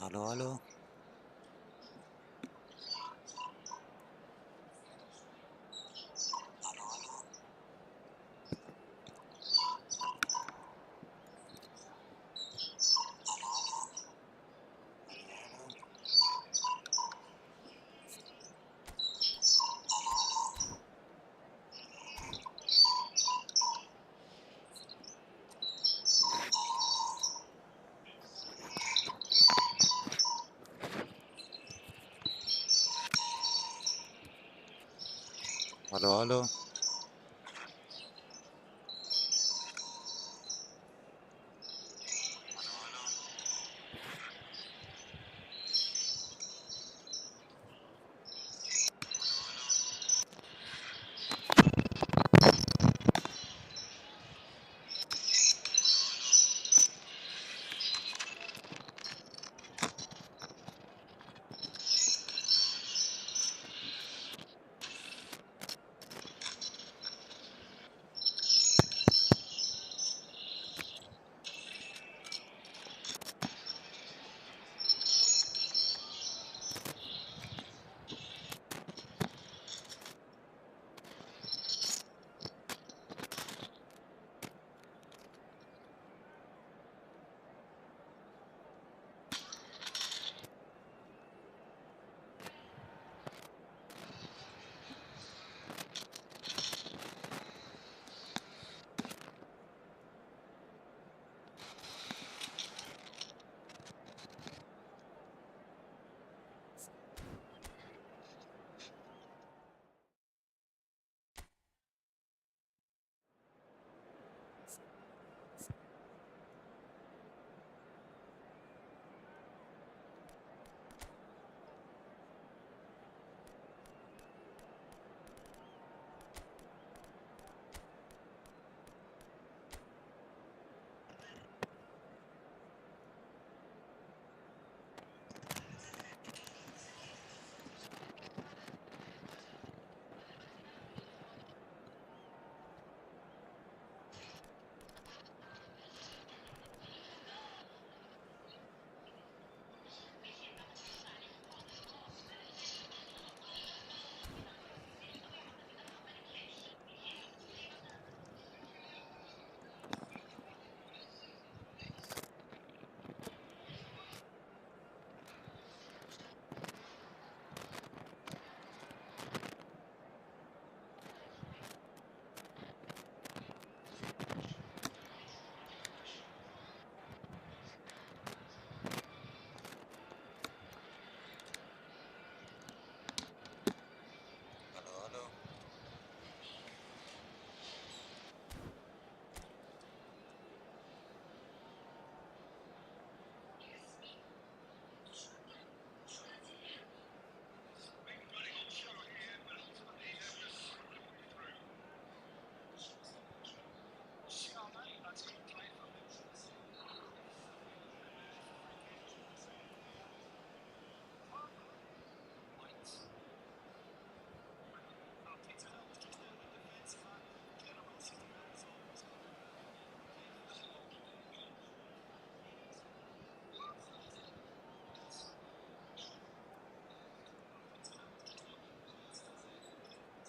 Aló, aló. Aló, aló.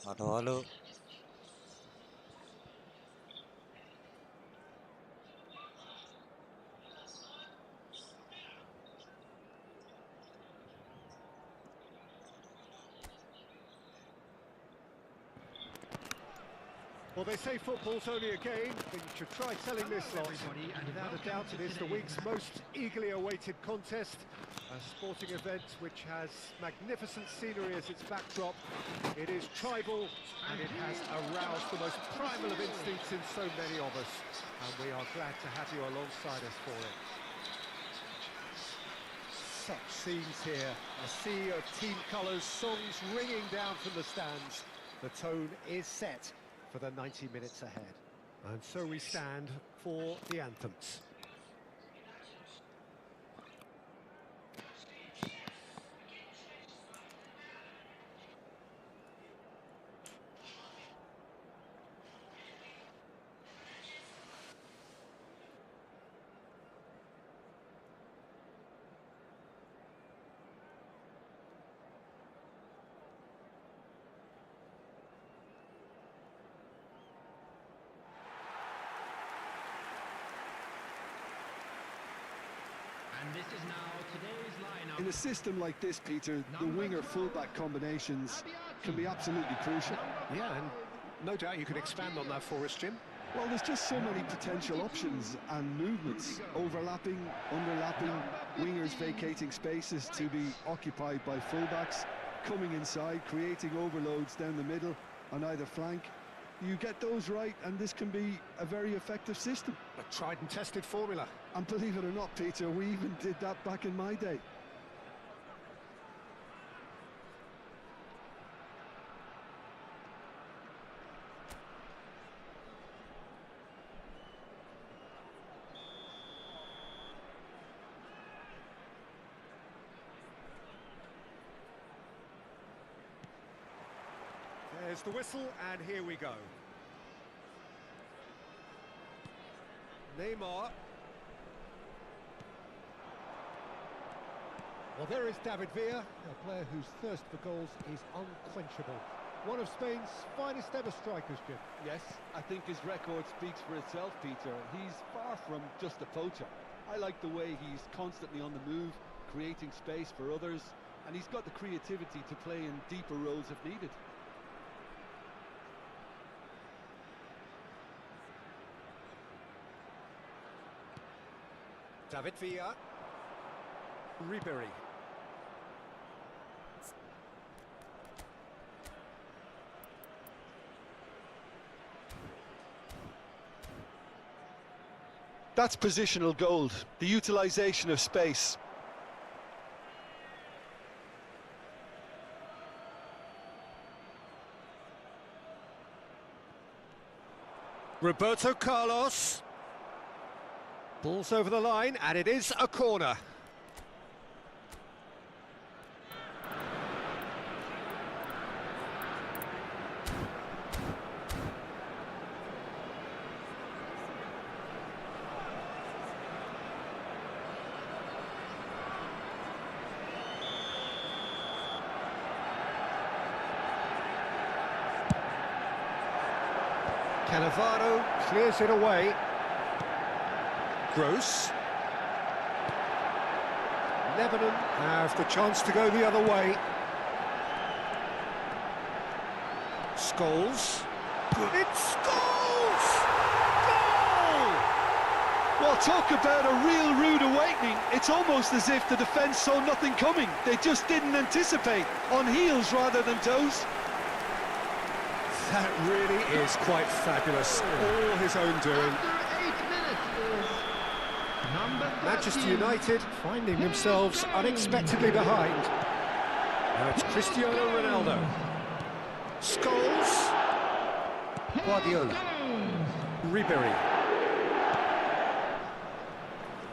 Halo, halo. Well, they say football's only a game, but you should try selling this lot. Without a doubt, it is the week's most eagerly awaited contest. A sporting event which has magnificent scenery as its backdrop. It is tribal, and it has aroused the most primal of instincts in so many of us. And we are glad to have you alongside us for it. Such scenes here. A sea of team colours, songs ringing down from the stands. The tone is set for the 90 minutes ahead. And so we stand for the anthems. And this is now today's lineup. In a system like this, Peter, the winger-fullback combinations can be absolutely crucial. Yeah, and no doubt you can expand on that for us, Jim. Well, there's just so many potential options and movements, overlapping, underlapping, wingers vacating spaces to be occupied by fullbacks, coming inside, creating overloads down the middle on either flank. You get those right, and this can be a very effective system. A tried and tested formula. And believe it or not, Peter, we even did that back in my day. There's the whistle, and here we go. Neymar. Well, there is David Villa, a player whose thirst for goals is unquenchable. One of Spain's finest ever strikers, Jim. Yes, I think his record speaks for itself, Peter. He's far from just a poacher. I like the way he's constantly on the move, creating space for others, and he's got the creativity to play in deeper roles if needed. David Villa. Ribery. That's positional gold, the utilisation of space. Roberto Carlos. Ball's over the line, and it is a corner. Cannavaro clears it away. Gross. Lebanon have the chance to go the other way. Scholes. It's Scholes! Goal! Well, talk about a real rude awakening. It's almost as if the defence saw nothing coming. They just didn't anticipate, on heels rather than toes. That really is quite fabulous. All his own doing. Manchester United finding themselves unexpectedly behind. Now it's Cristiano Ronaldo. Scholes. Guardiola. Ribery.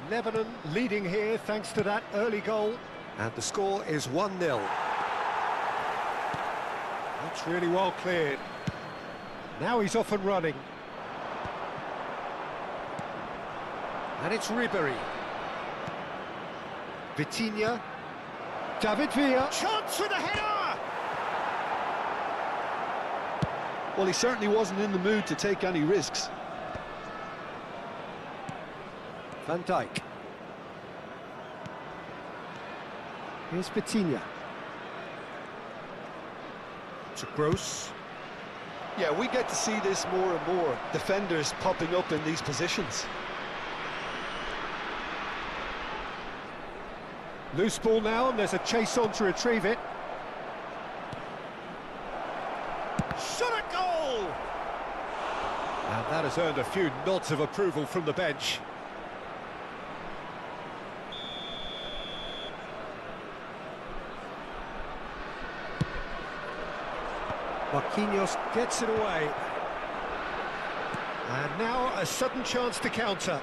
Lebanon leading here thanks to that early goal. And the score is 1-0. That's really well cleared. Now he's off and running. And it's Ribery. Vitinha. David Villa. Chance with a header! Well, he certainly wasn't in the mood to take any risks. Van Dijk. Here's Vitinha. To Gross. Yeah, we get to see this more and more. Defenders popping up in these positions. Loose ball now, and there's a chase on to retrieve it. Shot at goal! And that has earned a few nods of approval from the bench. Marquinhos gets it away. And now a sudden chance to counter.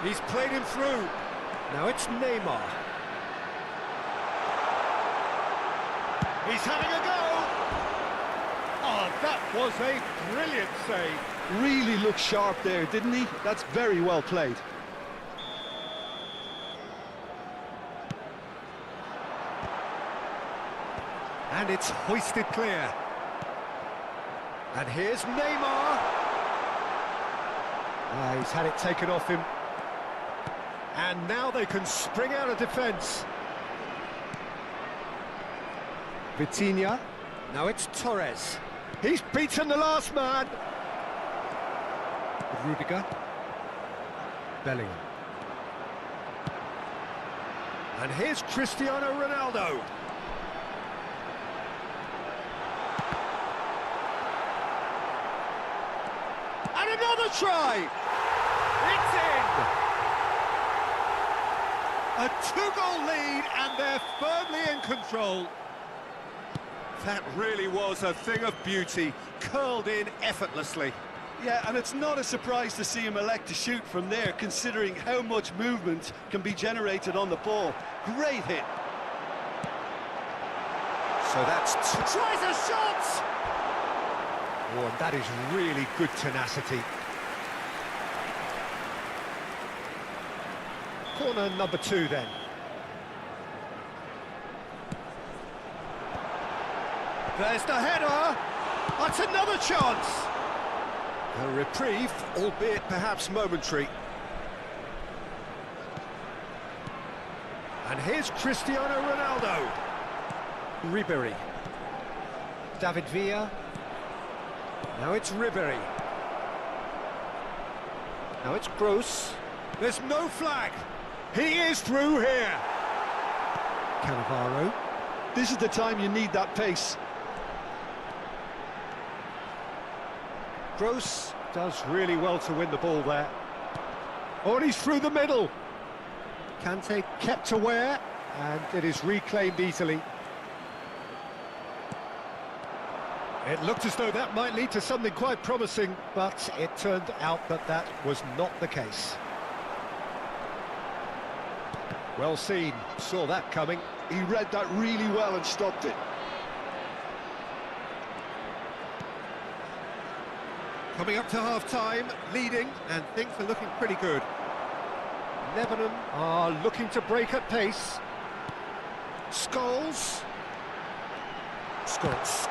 He's played him through. Now it's Neymar. He's having a go. Oh, that was a brilliant save. Really looked sharp there, didn't he? That's very well played. And it's hoisted clear. And here's Neymar. He's had it taken off him. And now they can spring out of defence. Vitinha. Now it's Torres. He's beaten the last man. Rudiger. Bellingham. And here's Cristiano Ronaldo. And another try! It's in! A two-goal lead, and they're firmly in control. That really was a thing of beauty, curled in effortlessly. Yeah, and it's not a surprise to see him elect to shoot from there, considering how much movement can be generated on the ball. Great hit. So that's... Tries a shot! Oh, and that is really good tenacity. Corner number 2 then. There's the header! That's another chance! A reprieve, albeit perhaps momentary. And here's Cristiano Ronaldo. Ribéry. David Villa. Now it's Ribéry. Now it's Gross. There's no flag. He is through here. Cannavaro. This is the time you need that pace. Gross does really well to win the ball there. Oh, and he's through the middle. Kante kept aware, and it is reclaimed easily. It looked as though that might lead to something quite promising, but it turned out that that was not the case. Well seen, saw that coming. He read that really well and stopped it. Coming up to half-time, leading, and things are looking pretty good. Lebanon are looking to break at pace. Scholes. Scholes!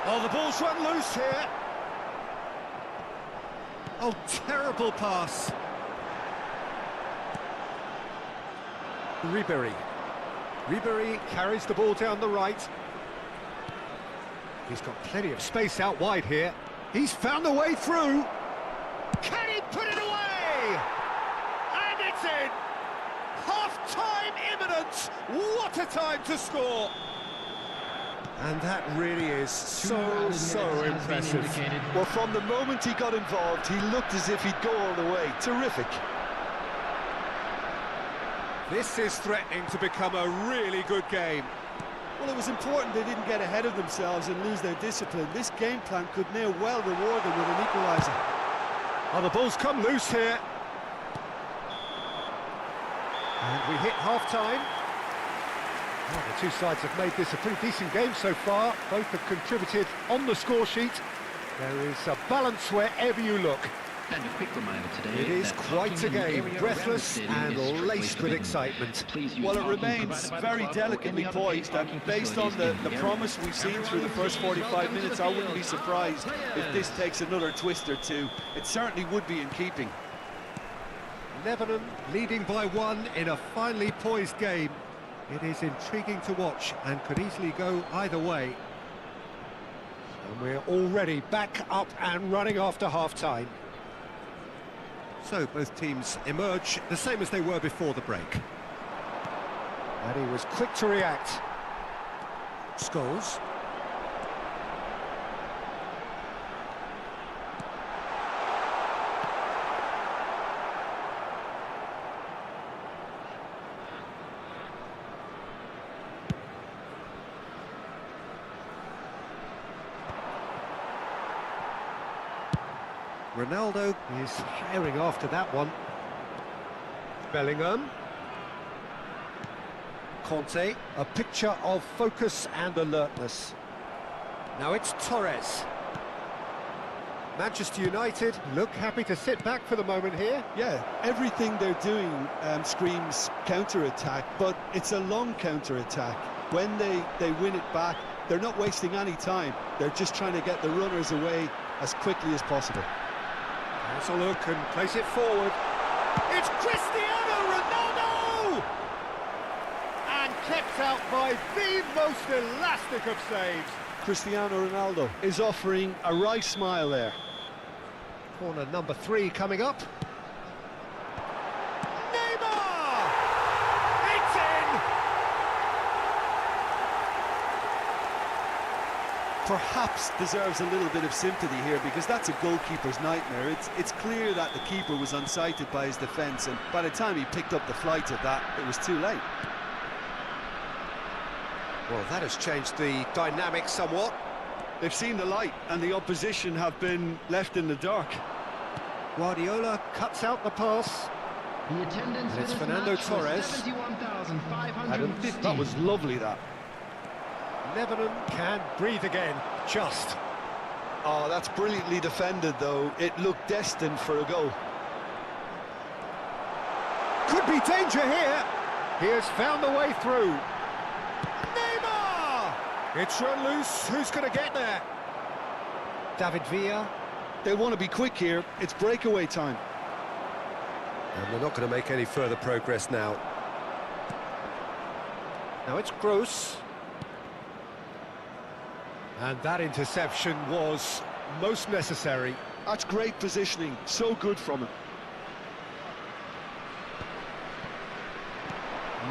Oh, the ball's run loose here. Oh, terrible pass. Ribéry. Ribéry carries the ball down the right. He's got plenty of space out wide here. He's found a way through. Can he put it away? And it's in. Half-time imminent. What a time to score. And that really is so impressive. Well, from the moment he got involved, he looked as if he'd go all the way. Terrific. This is threatening to become a really good game. Well, it was important they didn't get ahead of themselves and lose their discipline. This game plan could now well reward them with an equaliser. Oh, the ball's come loose here. And we hit half-time. Well, the two sides have made this a pretty decent game so far. Both have contributed on the score sheet. There is a balance wherever you look. And a quick reminder today. It is that quite a parking in the game, area breathless around the stadium and is strictly laced with forbidden. excitement. Please use Well, it parking remains provided by the very club or delicately any other paid poised, and parking based on facilities the in the promise area. we've seen Everyone through the first please 45 welcome to minutes, the I wouldn't be field surprised our if this players. takes another twist or two. It certainly would be in keeping. Lebanon leading by 1 in a finely poised game. It is intriguing to watch and could easily go either way. And we're already back up and running after half-time. So both teams emerge the same as they were before the break. And he was quick to react. Scholes. Ronaldo is firing after that one. Bellingham. Conte, a picture of focus and alertness. Now it's Torres. Manchester United look happy to sit back for the moment here. Yeah, everything they're doing screams counter-attack, but it's a long counter-attack. When they win it back, they're not wasting any time. They're just trying to get the runners away as quickly as possible. Let's a look and place it forward. It's Cristiano Ronaldo! And kept out by the most elastic of saves. Cristiano Ronaldo is offering a right smile there. Corner number 3 coming up. Neymar! It's in! Perhaps deserves a little bit of sympathy here, because that's a goalkeeper's nightmare. It's clear that the keeper was unsighted by his defence, and by the time he picked up the flight of that, it was too late. Well, that has changed the dynamic somewhat. They've seen the light, and the opposition have been left in the dark. Guardiola cuts out the pass. The attendance And it's for this Fernando match was Torres. 71,550. That was lovely, that. Lebanon can breathe again, just. Oh, that's brilliantly defended, though. It looked destined for a goal. Could be danger here. He has found the way through. Neymar! It's run loose. Who's going to get there? David Villa. They want to be quick here. It's breakaway time. And they're not going to make any further progress now. Now it's Gross. And that interception was most necessary. That's great positioning. So good from him.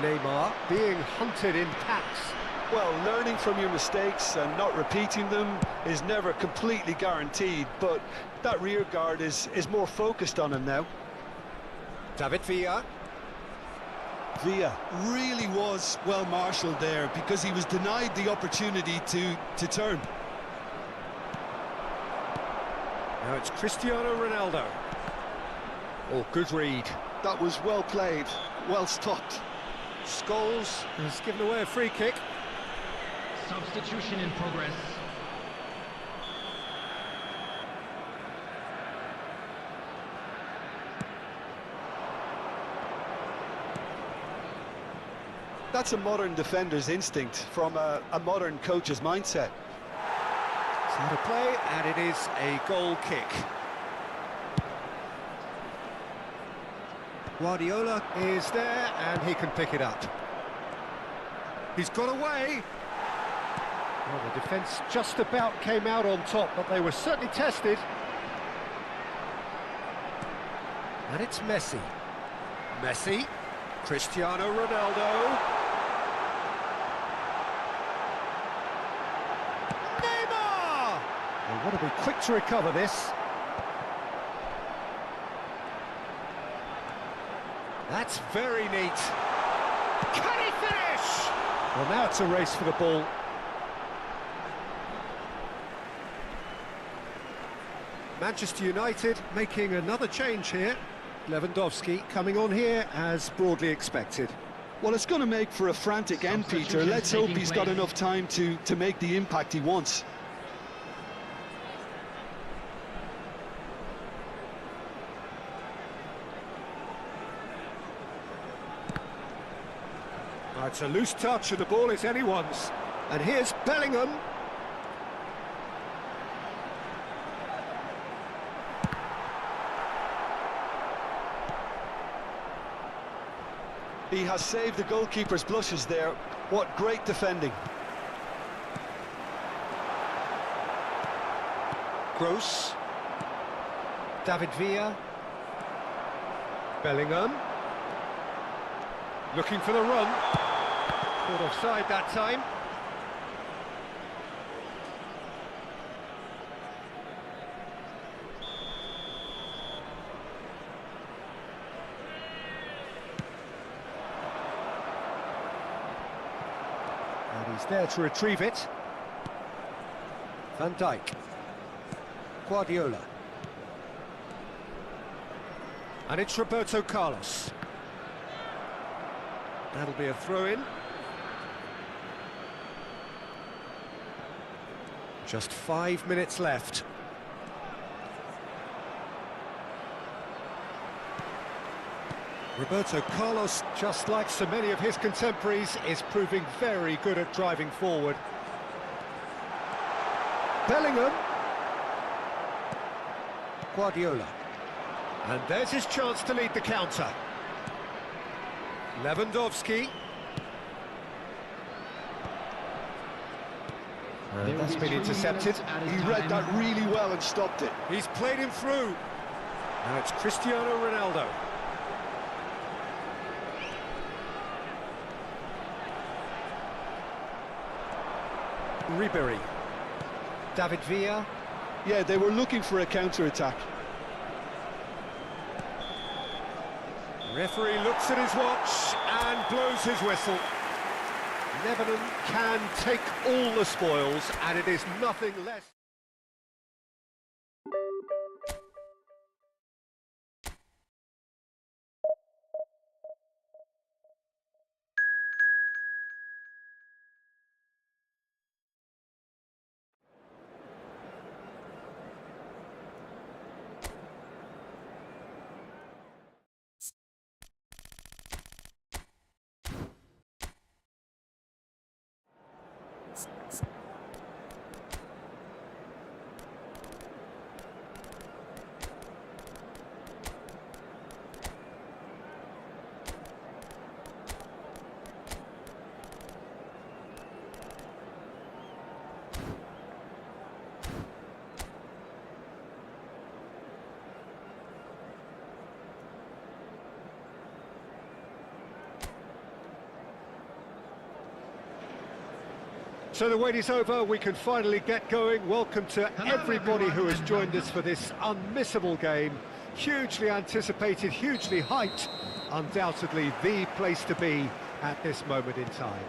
Neymar being hunted in packs. Well, learning from your mistakes and not repeating them is never completely guaranteed, but that rear guard is more focused on him now. David Villa. Villa really was well marshalled there, because he was denied the opportunity to turn. Now it's Cristiano Ronaldo. Oh, good read. That was well played, well stopped. Scholes has given away a free kick. Substitution in progress. That's a modern defender's instinct from a modern coach's mindset. It's out of play, and it is a goal kick. Guardiola is there, and he can pick it up. He's got away. Well, the defence just about came out on top, but they were certainly tested. And it's Messi. Messi. Cristiano Ronaldo. Neymar! They want to be quick to recover this. That's very neat. Can he finish? Well, now it's a race for the ball. Manchester United making another change here. Lewandowski coming on here as broadly expected. Well, it's going to make for a frantic end, Peter. Let's hope he's got enough time to make the impact he wants. That's a loose touch and the ball is anyone's. And here's Bellingham. He has saved the goalkeeper's blushes there. What great defending. Gross. David Villa. Bellingham. Looking for the run. Caught offside that time. And he's there to retrieve it. Van Dijk. Guardiola. And it's Roberto Carlos. That'll be a throw-in. Just 5 minutes left. Roberto Carlos, just like so many of his contemporaries, is proving very good at driving forward. Bellingham. Guardiola. And there's his chance to lead the counter. Lewandowski. That's been intercepted. He read that really well and stopped it. He's played him through. Now it's Cristiano Ronaldo. Ribery. David Villa. Yeah, they were looking for a counter-attack. Referee looks at his watch and blows his whistle. Lebanon can take all the spoils, and it is nothing less. So the wait is over, we can finally get going. Welcome to everybody who has joined us for this unmissable game. Hugely anticipated, hugely hyped. Undoubtedly the place to be at this moment in time.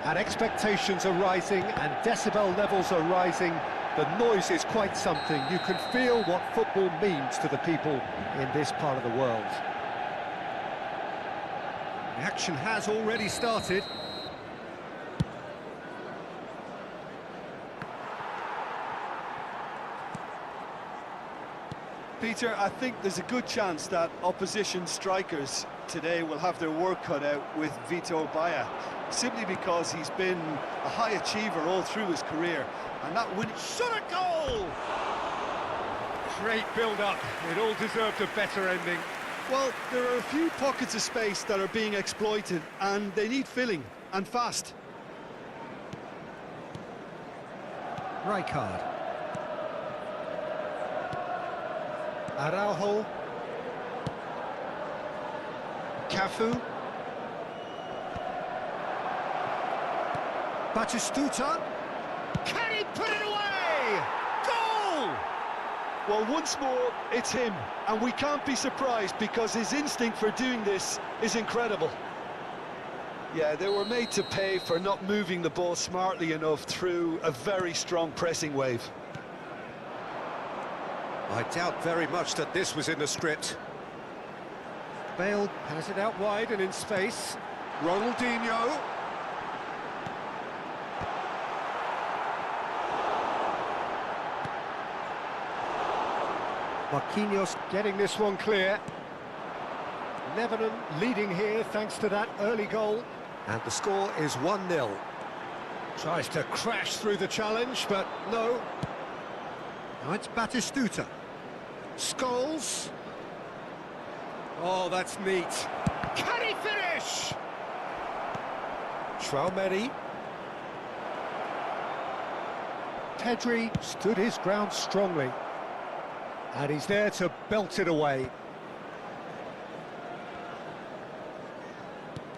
And expectations are rising and decibel levels are rising. The noise is quite something. You can feel what football means to the people in this part of the world. The action has already started. Peter, I think there's a good chance that opposition strikers today will have their work cut out with Vitor Baia, simply because he's been a high achiever all through his career, and that winning shot at goal! Great build-up, it all deserved a better ending. Well, there are a few pockets of space that are being exploited, and they need filling, and fast. Rijkaard. Araujo. Cafu. Batistuta. Can he put it away? Goal! Well, once more, it's him, and we can't be surprised because his instinct for doing this is incredible. Yeah, they were made to pay for not moving the ball smartly enough through a very strong pressing wave. I doubt very much that this was in the script. Bale has it out wide and in space. Ronaldinho. Marquinhos getting this one clear. Lebanon leading here thanks to that early goal. And the score is 1-0. Tries to crash through the challenge, but no. Now it's Batistuta. Scholes. Oh, that's neat. Can he finish? Traumeri. Pedri stood his ground strongly. And he's there to belt it away.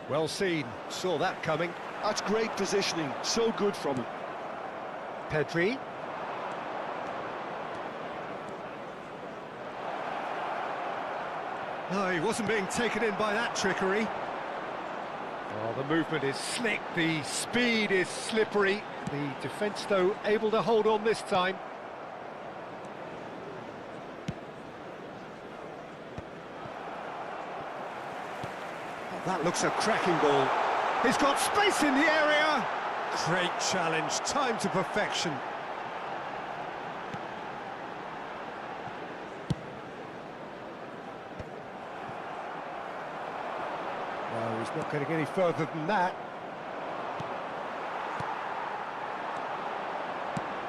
Well seen, saw that coming. That's great positioning, so good from him. Pedri. No, he wasn't being taken in by that trickery. Oh, the movement is slick, the speed is slippery. The defence, though, able to hold on this time. Oh, that looks a cracking ball. He's got space in the area. Great challenge, time to perfection. No, he's not getting any further than that.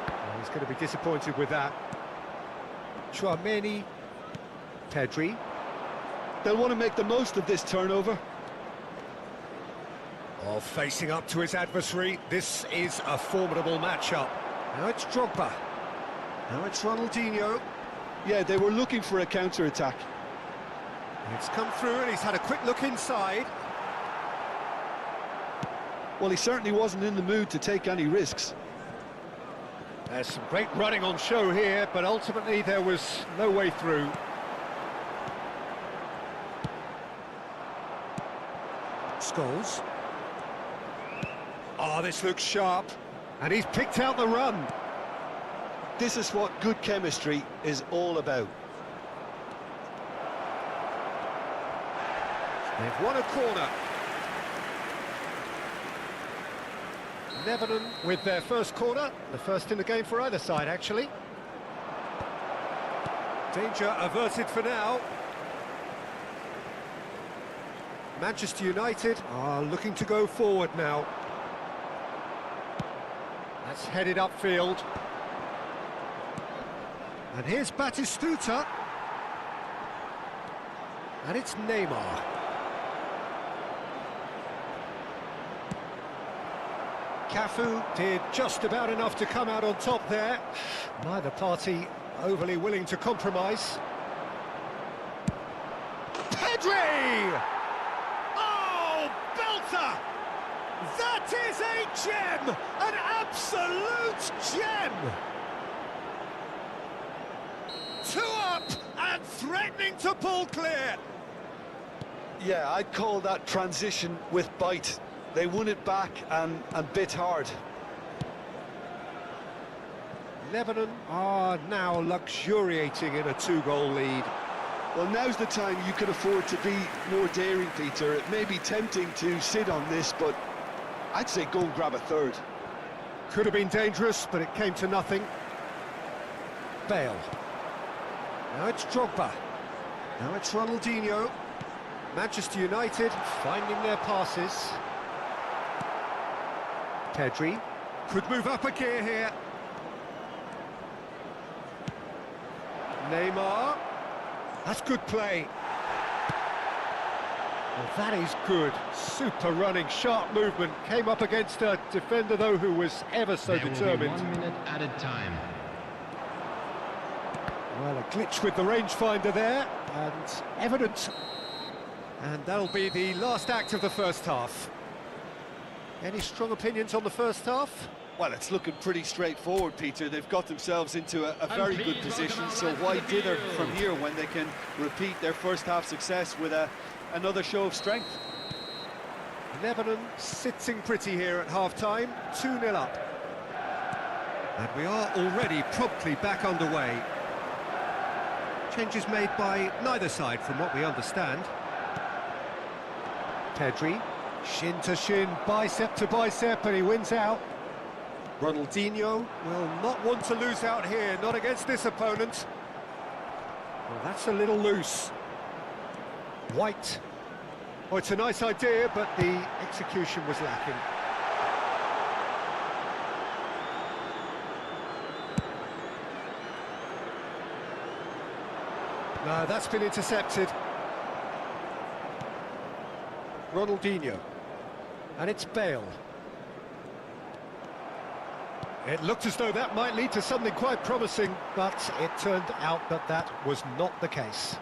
Oh, he's going to be disappointed with that. Traumeri. Pedri. They'll want to make the most of this turnover. Oh, facing up to his adversary, this is a formidable matchup. Now it's Drogba. Now it's Ronaldinho. Yeah, they were looking for a counter-attack. It's come through and he's had a quick look inside. Well, he certainly wasn't in the mood to take any risks. There's some great running on show here, but ultimately there was no way through. Scholes. Oh, this looks sharp. And he's picked out the run. This is what good chemistry is all about. They've won a corner. Lebanon with their first corner, the first in the game for either side, actually. Danger averted for now. Manchester United are looking to go forward now. That's headed upfield. And here's Batistuta. And it's Neymar. Cafu did just about enough to come out on top there. Neither party overly willing to compromise. Pedri! Oh, belter! That is a gem! An absolute gem! 2 up and threatening to pull clear. Yeah, I'd call that transition with bite. They won it back and bit hard. Lebanon are now luxuriating in a 2-goal lead. Well, now's the time you can afford to be more daring, Peter. It may be tempting to sit on this, but I'd say go and grab a third. Could have been dangerous, but it came to nothing. Bale. Now it's Drogba. Now it's Ronaldinho. Manchester United finding their passes. Pedri could move up a gear here. Neymar. That's good play. Well, that is good. Super running, sharp movement. Came up against a defender, though, who was ever so determined. There will be 1 minute added time. Well, a glitch with the rangefinder there, and evident. And that'll be the last act of the first half. Any strong opinions on the first half? Well, it's looking pretty straightforward, Peter. They've got themselves into a very good position, so why dither from here when they can repeat their first half success with another show of strength? Lebanon sitting pretty here at half-time, 2-0 up. And we are already promptly back underway. Changes made by neither side from what we understand. Pedri, shin to shin, bicep to bicep, and he wins out. Ronaldinho will not want to lose out here, not against this opponent. Well, that's a little loose. White. Oh, it's a nice idea, but the execution was lacking. No, that's been intercepted. Ronaldinho. And it's Bale. It looked as though that might lead to something quite promising, but it turned out that that was not the case.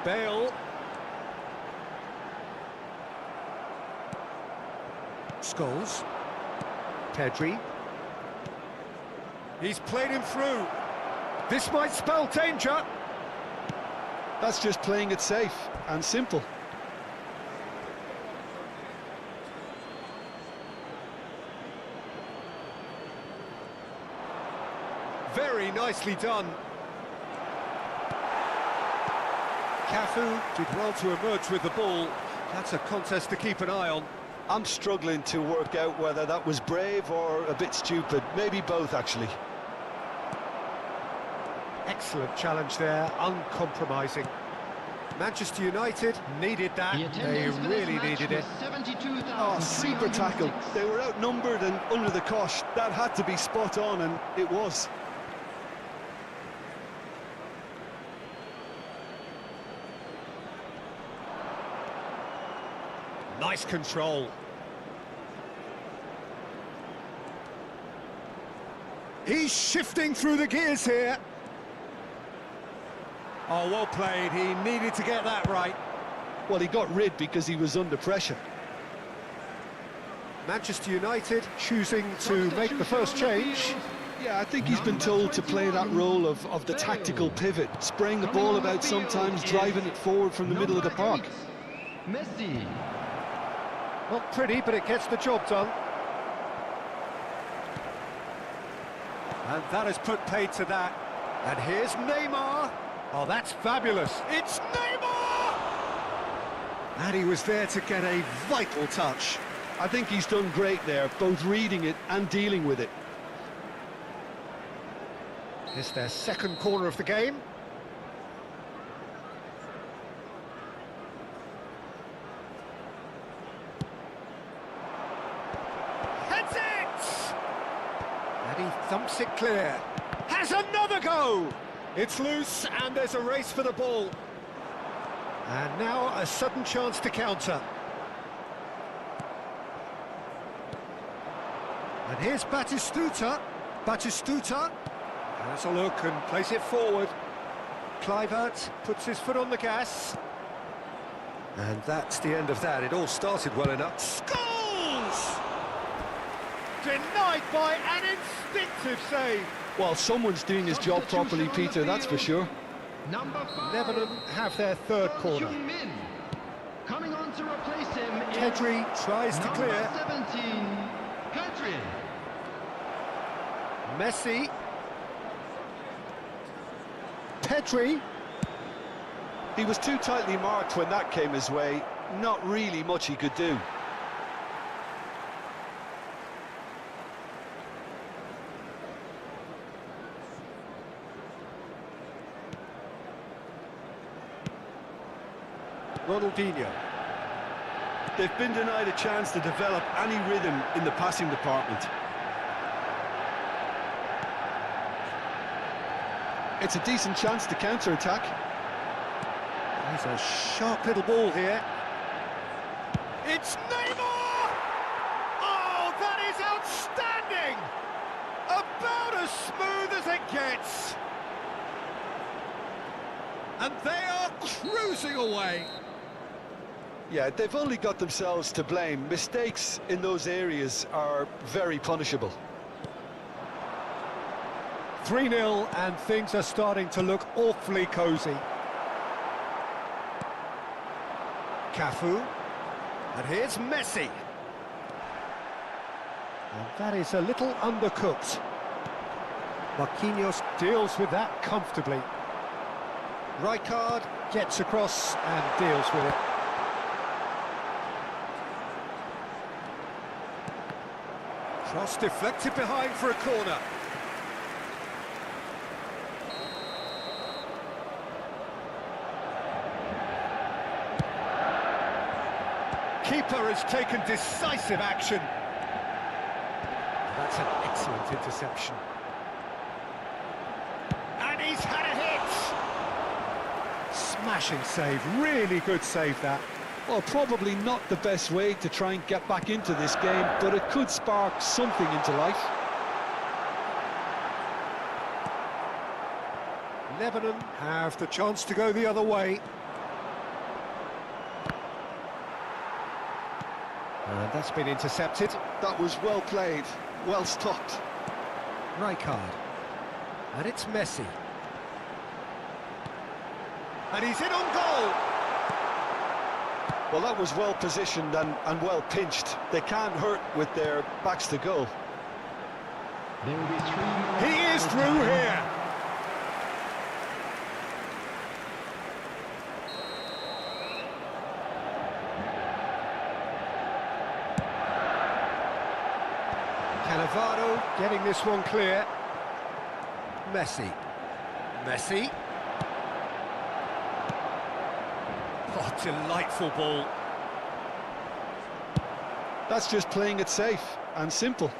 Bale. Scholes. Pedri. He's played him through. This might spell danger. That's just playing it safe and simple. Very nicely done. Cafu did well to emerge with the ball. That's a contest to keep an eye on. I'm struggling to work out whether that was brave or a bit stupid. Maybe both, actually. Excellent challenge there, uncompromising. Manchester United needed that, they really needed it. Oh, super tackle. They were outnumbered and under the cosh. That had to be spot on, and it was. Nice control. He's shifting through the gears here. Oh, well played. He needed to get that right. Well, he got rid because he was under pressure. Manchester United choosing to make the first change. Yeah, I think he's been told to play that role of the tactical pivot, spraying the ball about sometimes, driving it forward from the middle of the park. Messi. Not pretty, but it gets the job done. And that has put paid to that. And here's Neymar. Oh, that's fabulous. It's Neymar! And he was there to get a vital touch. I think he's done great there, both reading it and dealing with it. It's their second corner of the game. Heads it! And he thumps it clear. Has another go! It's loose and there's a race for the ball. And now a sudden chance to counter. And here's Batistuta. Batistuta has a look and plays it forward. Kluivert puts his foot on the gas. And that's the end of that. It all started well enough. Scholes! Denied by an instinctive save. Well, someone's doing his job properly, Peter, that's for sure. Number 5. Lebanon have their third corner. Heung-min. Coming on to replace him is Pedri tries to clear. number 17, Pedri. Messi. Pedri. He was too tightly marked when that came his way. Not really much he could do. Ronaldinho. They've been denied a chance to develop any rhythm in the passing department. It's a decent chance to counter-attack. He's a sharp little ball here. It's Neymar! Oh, that is outstanding! About as smooth as it gets. And they are cruising away. Yeah, they've only got themselves to blame. Mistakes in those areas are very punishable. 3-0 and things are starting to look awfully cosy. Cafu. And here's Messi. And that is a little undercooked. Marquinhos deals with that comfortably. Rijkaard gets across and deals with it. Cross deflected behind for a corner. keeper has taken decisive action. That's an excellent interception. And he's had a hit! Smashing save, really good save that. Well, probably not the best way to try and get back into this game, but it could spark something into life. Lebanon have the chance to go the other way. And that's been intercepted. That was well played, well stopped. Rijkaard. And it's Messi. And he's in on goal! Well, that was well positioned and well pinched. They can't hurt with their backs to goal. There will be 3 more. He is through here! Cannavaro getting this one clear. Messi. Messi. Oh, delightful ball. That's just playing it safe and simple.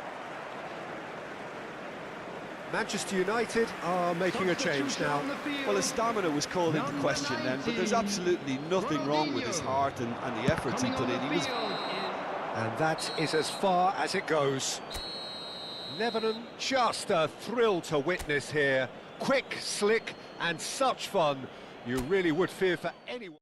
Manchester United are making a change now. Well, his stamina was called into question then, but there's absolutely nothing wrong with his heart and the efforts he put in. And that is as far as it goes. Lebanon, just a thrill to witness here. Quick, slick, and such fun. You really would fear for anyone.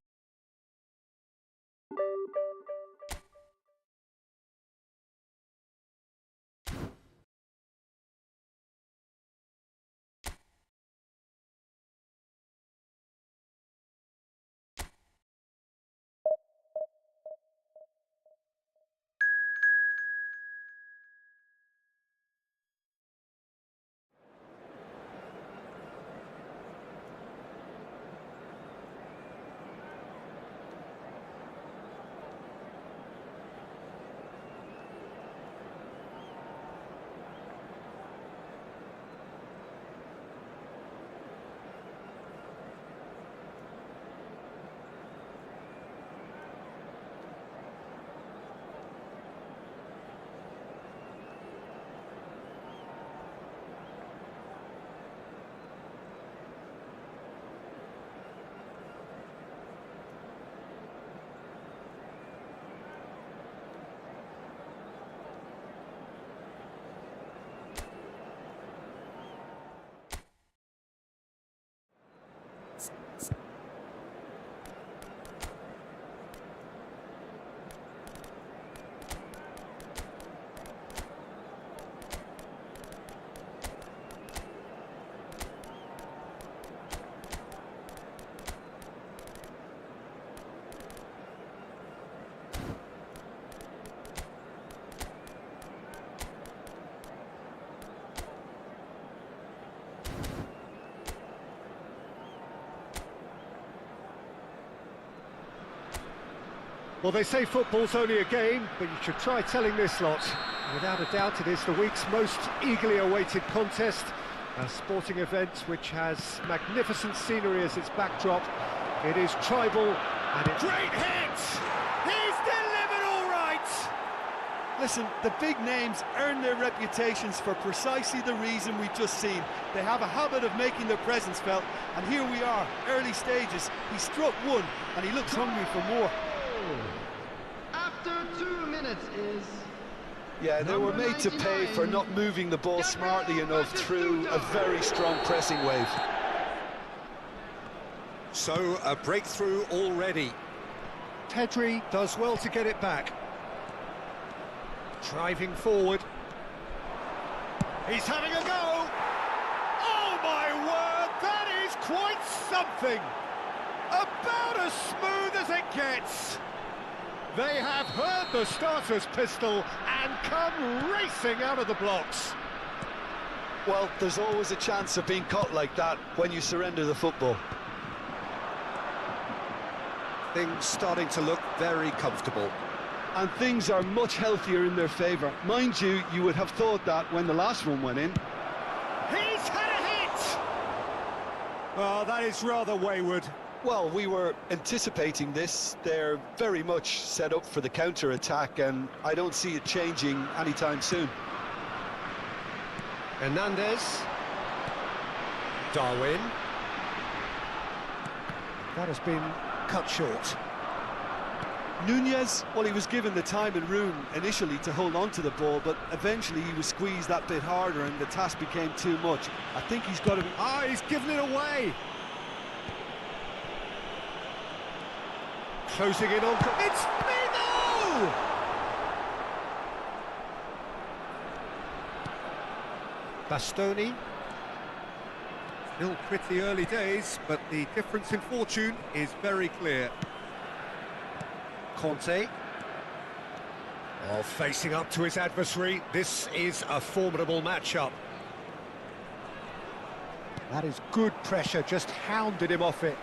Well, they say football's only a game, but you should try telling this lot. Without a doubt, it is the week's most eagerly awaited contest, a sporting event which has magnificent scenery as its backdrop. It is tribal, and it's... Great hit! He's delivered all right! Listen, the big names earn their reputations for precisely the reason we've just seen. They have a habit of making their presence felt, and here we are, early stages. He struck one, and he looks hungry for more. After 2 minutes is... Yeah, they were made to pay for not moving the ball smartly enough through a very strong pressing wave. So, a breakthrough already. Pedri does well to get it back. Driving forward. He's having a go! Oh my word, that is quite something! About as smooth as it gets! They have heard the starter's pistol and come racing out of the blocks. Well, there's always a chance of being caught like that when you surrender the football. Things starting to look very comfortable. And things are much healthier in their favour. Mind you, you would have thought that when the last one went in. He's had a hit! Well, that is rather wayward. Well, we were anticipating this. They're very much set up for the counter-attack, and I don't see it changing anytime soon. Hernandez. Darwin. That has been cut short. Nunez, well, he was given the time and room initially to hold on to the ball, but eventually he was squeezed that bit harder and the task became too much. I think he's got to be... Ah, he's given it away! Closing in on... It's Mino! Bastoni. Still pretty early days, but the difference in fortune is very clear. Conte. Oh, facing up to his adversary. This is a formidable matchup. That is good pressure, just hounded him off it.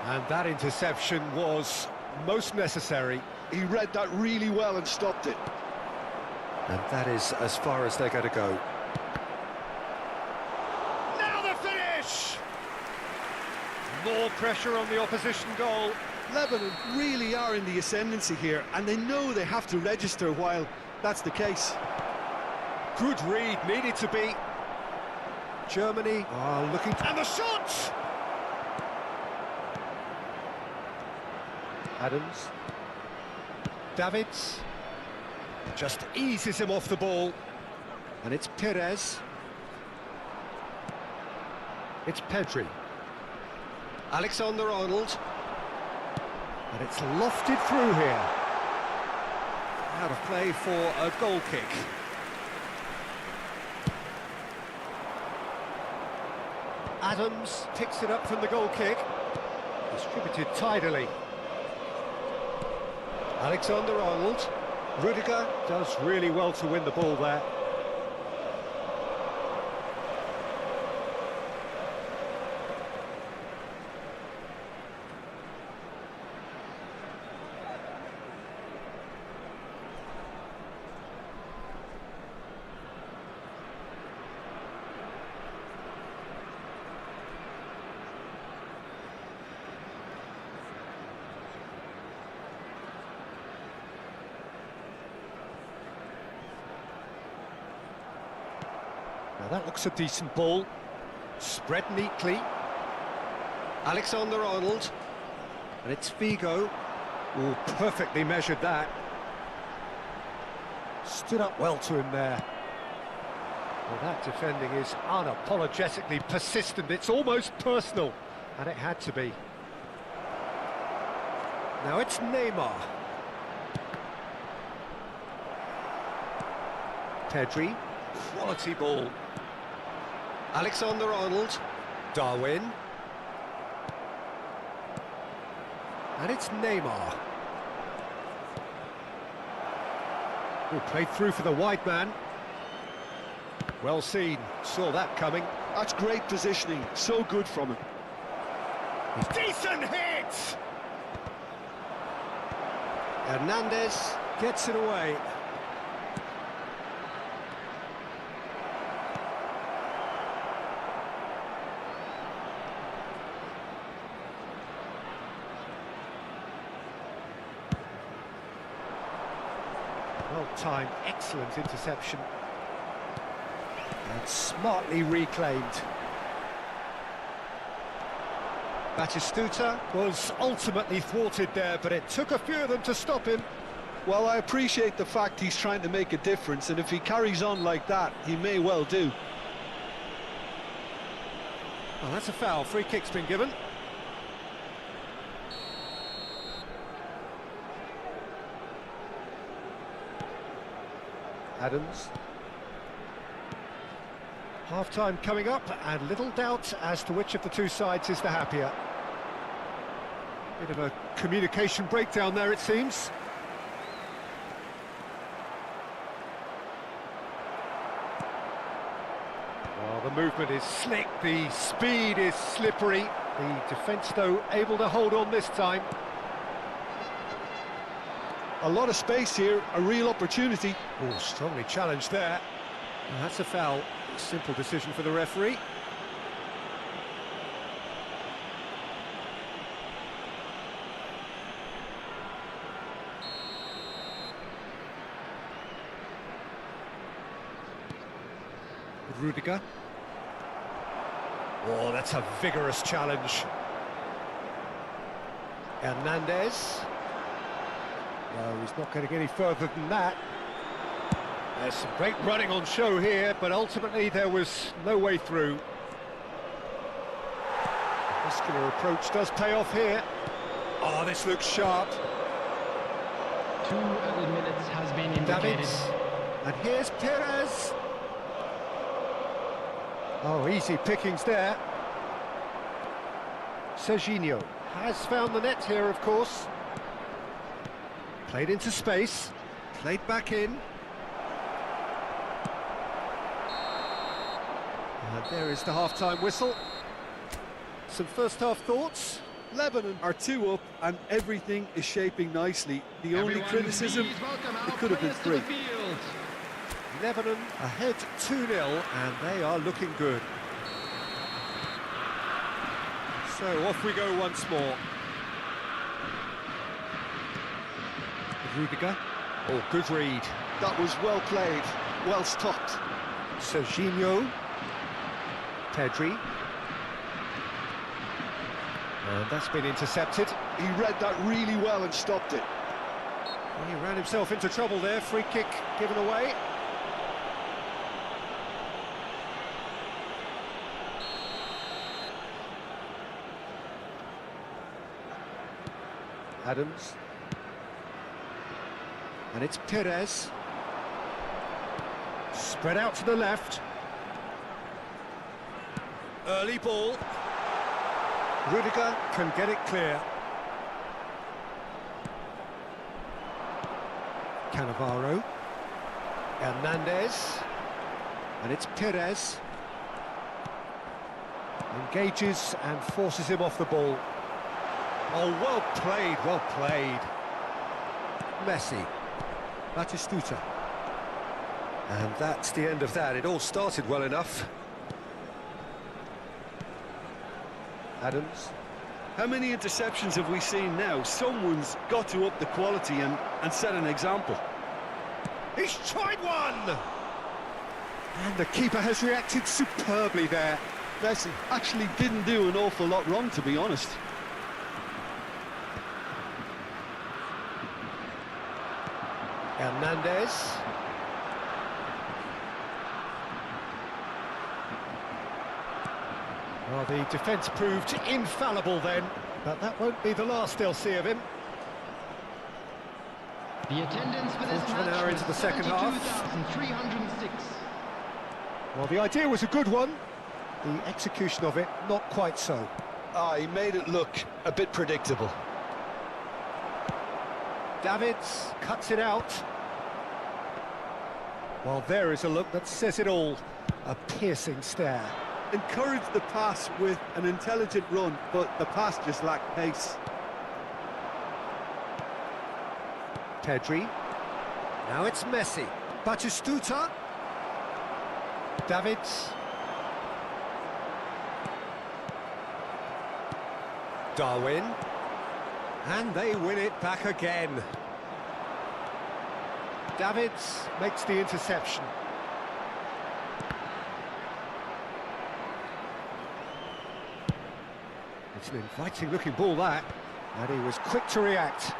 And that interception was most necessary. He read that really well and stopped it. And that is as far as they're going to go. Now the finish! More pressure on the opposition goal. Lebanon really are in the ascendancy here, and they know they have to register while that's the case. Good read, needed to be. Germany are looking... And the shot! Adams. Davids. Just eases him off the ball. And it's Perez. It's Pedri. Alexander-Arnold. And it's lofted through here. Out of play for a goal kick. Adams picks it up from the goal kick. Distributed tidily. Alexander-Arnold. Rudiger does really well to win the ball there. Now that looks a decent ball. Spread neatly. Alexander-Arnold. And it's Figo. Oh, perfectly measured that. Stood up well to him there. Well, that defending is unapologetically persistent. It's almost personal. And it had to be. Now it's Neymar. Pedri. Quality ball. Alexander-Arnold. Darwin. And it's Neymar. Who played through for the wide man. Well seen. Saw that coming. That's great positioning. So good from him. Decent hit! Hernandez gets it away. Well-timed, excellent interception. And smartly reclaimed. Batistuta was ultimately thwarted there, but it took a few of them to stop him. Well, I appreciate the fact he's trying to make a difference, and if he carries on like that, he may well do. Well, that's a foul. Free kick's been given. Adams. Half-time coming up, and little doubt as to which of the two sides is the happier. Bit of a communication breakdown there, it seems. Well, the movement is slick, the speed is slippery. The defence, though, able to hold on this time. A lot of space here, a real opportunity. Oh, strongly challenged there. And that's a foul. Simple decision for the referee. Rudiger. Oh, that's a vigorous challenge. Hernandez. No, he's not going to get any further than that. There's some great running on show here, but ultimately there was no way through. Muscular approach does pay off here. Oh, this looks sharp. 2 early minutes has been indicated. Davids. And here's Perez. Oh, easy pickings there. Serginho has found the net here, of course. Played into space. Played back in. And there is the half-time whistle. Some first-half thoughts? Lebanon are 2 up and everything is shaping nicely. The only criticism, it could have been 3. Lebanon ahead 2-0 and they are looking good. So off we go once more. Rudiger. Oh, good read. That was well played, well stopped. Serginho. Pedri. And that's been intercepted. He read that really well and stopped it. He ran himself into trouble there. Free kick given away. Adams. And it's Perez. Spread out to the left. Early ball. Rudiger can get it clear. Cannavaro. Hernandez. And it's Perez. Engages and forces him off the ball. Oh, well played, well played. Messi. Batistuta. And that's the end of that. It all started well enough. Adams. How many interceptions have we seen now? Someone's got to up the quality and set an example. He's tried one! And the keeper has reacted superbly there. Messi actually didn't do an awful lot wrong, to be honest. Hernandez. Well, the defence proved infallible then, but that won't be the last they'll see of him. The attendance for this Quarter of an hour into the second half. 72,306. Well, the idea was a good one. The execution of it, not quite so. He made it look a bit predictable. Davids cuts it out. Well, there is a look that says it all. A piercing stare. Encouraged the pass with an intelligent run, but the pass just lacked pace. Pedri. Now it's Messi. Batistuta. Davids. Darwin. And they win it back again. Davids makes the interception. It's an inviting looking ball that, and he was quick to react.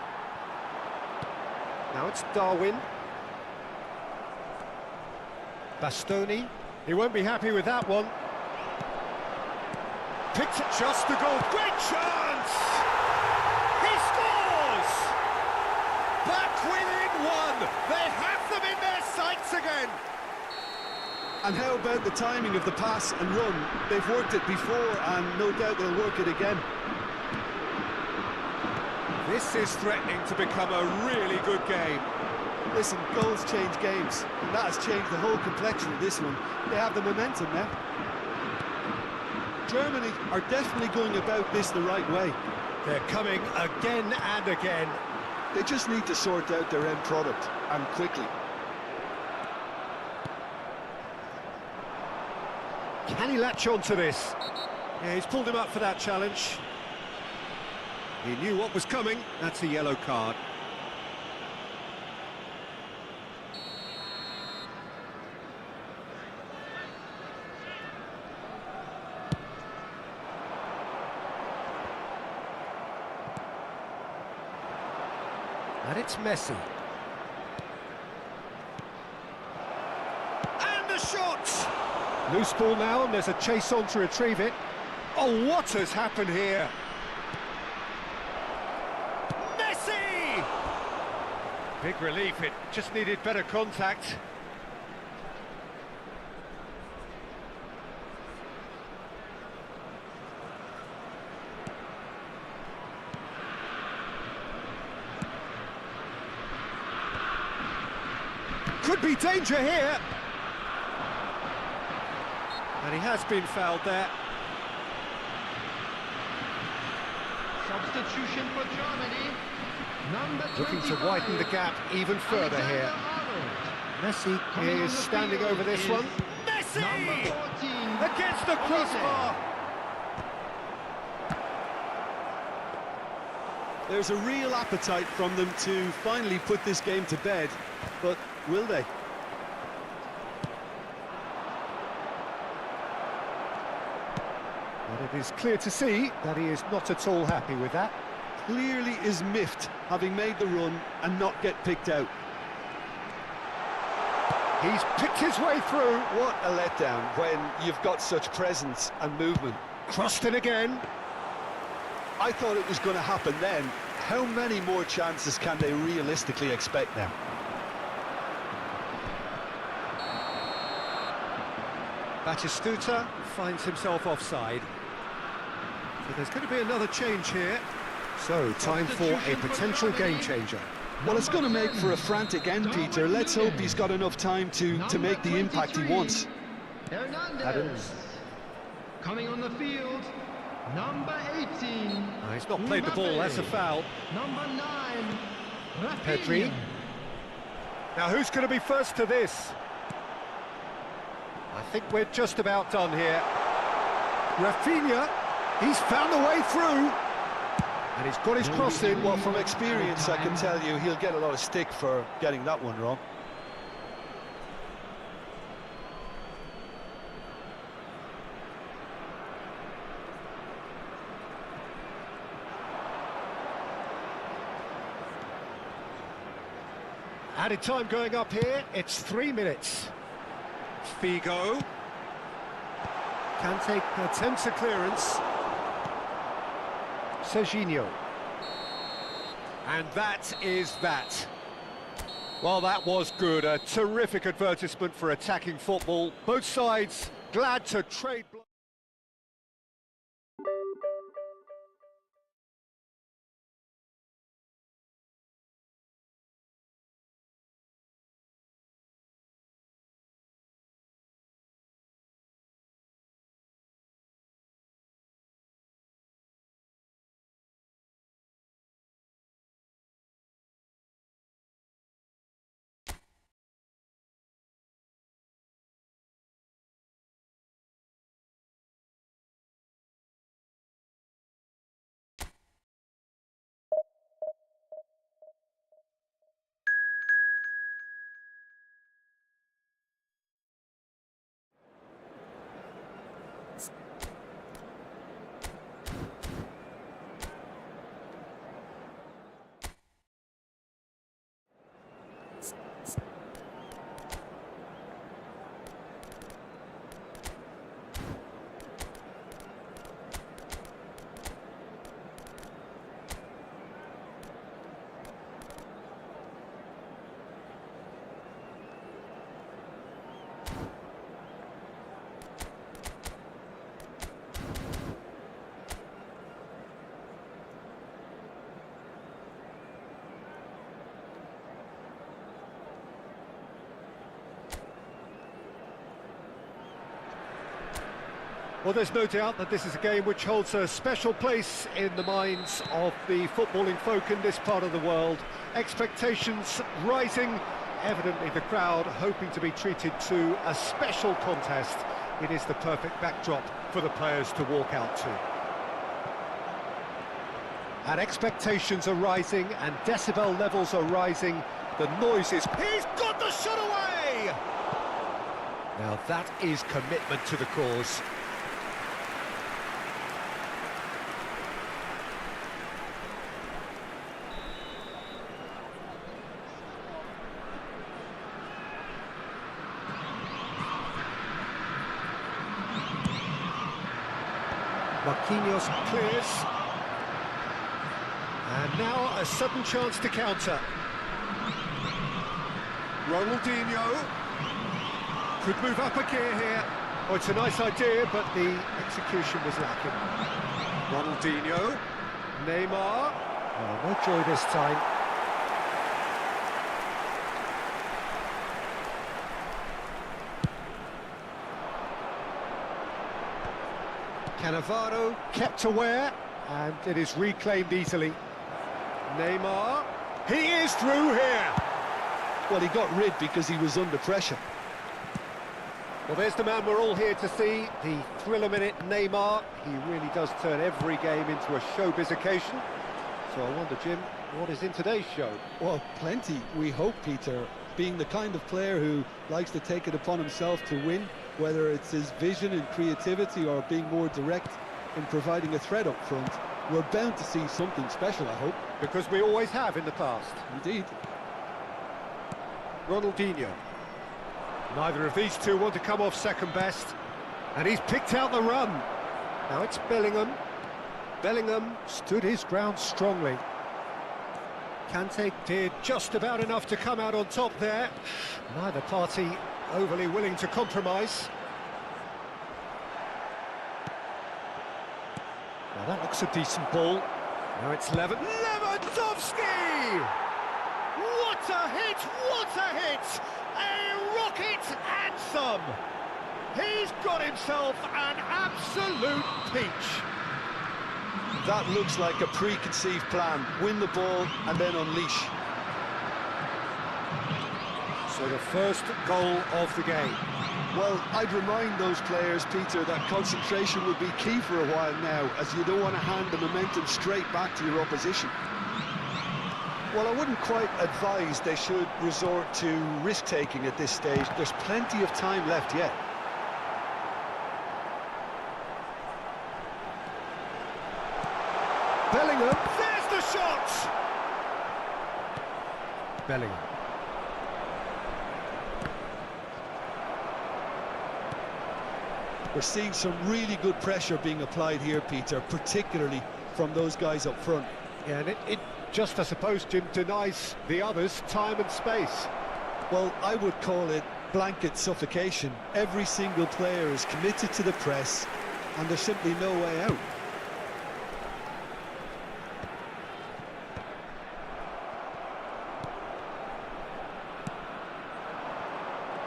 Now it's Darwin. Bastoni. He won't be happy with that one. Picked it just to goal. Great chance! He scores! Back within one. They have them in their sights again. And how about the timing of the pass and run? They've worked it before and no doubt they'll work it again. This is threatening to become a really good game. Listen, goals change games, and that has changed the whole complexion of this one. They have the momentum now. Germany are definitely going about this the right way. They're coming again and again. They just need to sort out their end product, and quickly. Can he latch on to this? Yeah, he's pulled him up for that challenge. He knew what was coming. That's a yellow card. And it's Messi. And the shot! Loose ball now, and there's a chase on to retrieve it. Oh, what has happened here? Messi! Big relief, it just needed better contact. Could be danger here. And he has been fouled there. Substitution for Germany. Number Looking to 25, widen the gap even further here. Messi is standing over this one. Messi! Number 14. Against the crossbar. There's a real appetite from them to finally put this game to bed, but will they? But it is clear to see that he is not at all happy with that. Clearly is miffed, having made the run and not get picked out. He's picked his way through. What a letdown when you've got such presence and movement. Crossed in again. I thought it was going to happen then. How many more chances can they realistically expect now? Batistuta finds himself offside. So there's going to be another change here. So, time for a potential game changer. Well, it's going to make for a frantic end, Peter. Let's hope he's got enough time to make the impact he wants. Hernandez. Coming on the field, number 18. He's not played the ball, that's a foul. Number 9. Pedri. Now, who's going to be first to this? I think we're just about done here. Rafinha, he's found a way through. And he's got his cross in. Well, from experience, I can tell you he'll get a lot of stick for getting that one wrong. Added time going up here, it's 3 minutes. Figo. Kante attempts a clearance. Serginho. And that is that. Well, that was good. A terrific advertisement for attacking football. Both sides glad to trade blows. Well, there's no doubt that this is a game which holds a special place in the minds of the footballing folk in this part of the world. Expectations rising, evidently the crowd hoping to be treated to a special contest. It is the perfect backdrop for the players to walk out to. And expectations are rising and decibel levels are rising. The noises. He's got the shot away! Now that is commitment to the cause. Marquinhos clears. And now a sudden chance to counter. Ronaldinho could move up a gear here. Oh, it's a nice idea, but the execution was lacking. Ronaldinho, Neymar. Oh, no joy this time. Cannavaro kept aware, and it is reclaimed easily. Neymar, he is through here. Well, he got rid because he was under pressure. Well, there's the man we're all here to see, the thriller-minute Neymar. He really does turn every game into a showbiz occasion. So I wonder, Jim, what is in today's show? Well, plenty, we hope, Peter. Being the kind of player who likes to take it upon himself to win, whether it's his vision and creativity or being more direct in providing a threat up front, we're bound to see something special, I hope. Because we always have in the past. Indeed. Ronaldinho. Neither of these two want to come off second best. And he's picked out the run. Now it's Bellingham. Bellingham stood his ground strongly. Kante did just about enough to come out on top there. Neither party overly willing to compromise. Now that looks a decent ball. Now it's Lewandowski! What a hit! What a hit! A rocket and some! He's got himself an absolute peach. That looks like a preconceived plan. Win the ball and then unleash. So the first goal of the game. Well, I'd remind those players, Peter, that concentration would be key for a while now, as you don't want to hand the momentum straight back to your opposition. Well, I wouldn't quite advise they should resort to risk-taking at this stage. There's plenty of time left yet. Bellingham, there's the shot! Bellingham. We're seeing some really good pressure being applied here, Peter, particularly from those guys up front. Yeah, and it just, I suppose, Jim, denies the others time and space. Well, I would call it blanket suffocation. Every single player is committed to the press, and there's simply no way out.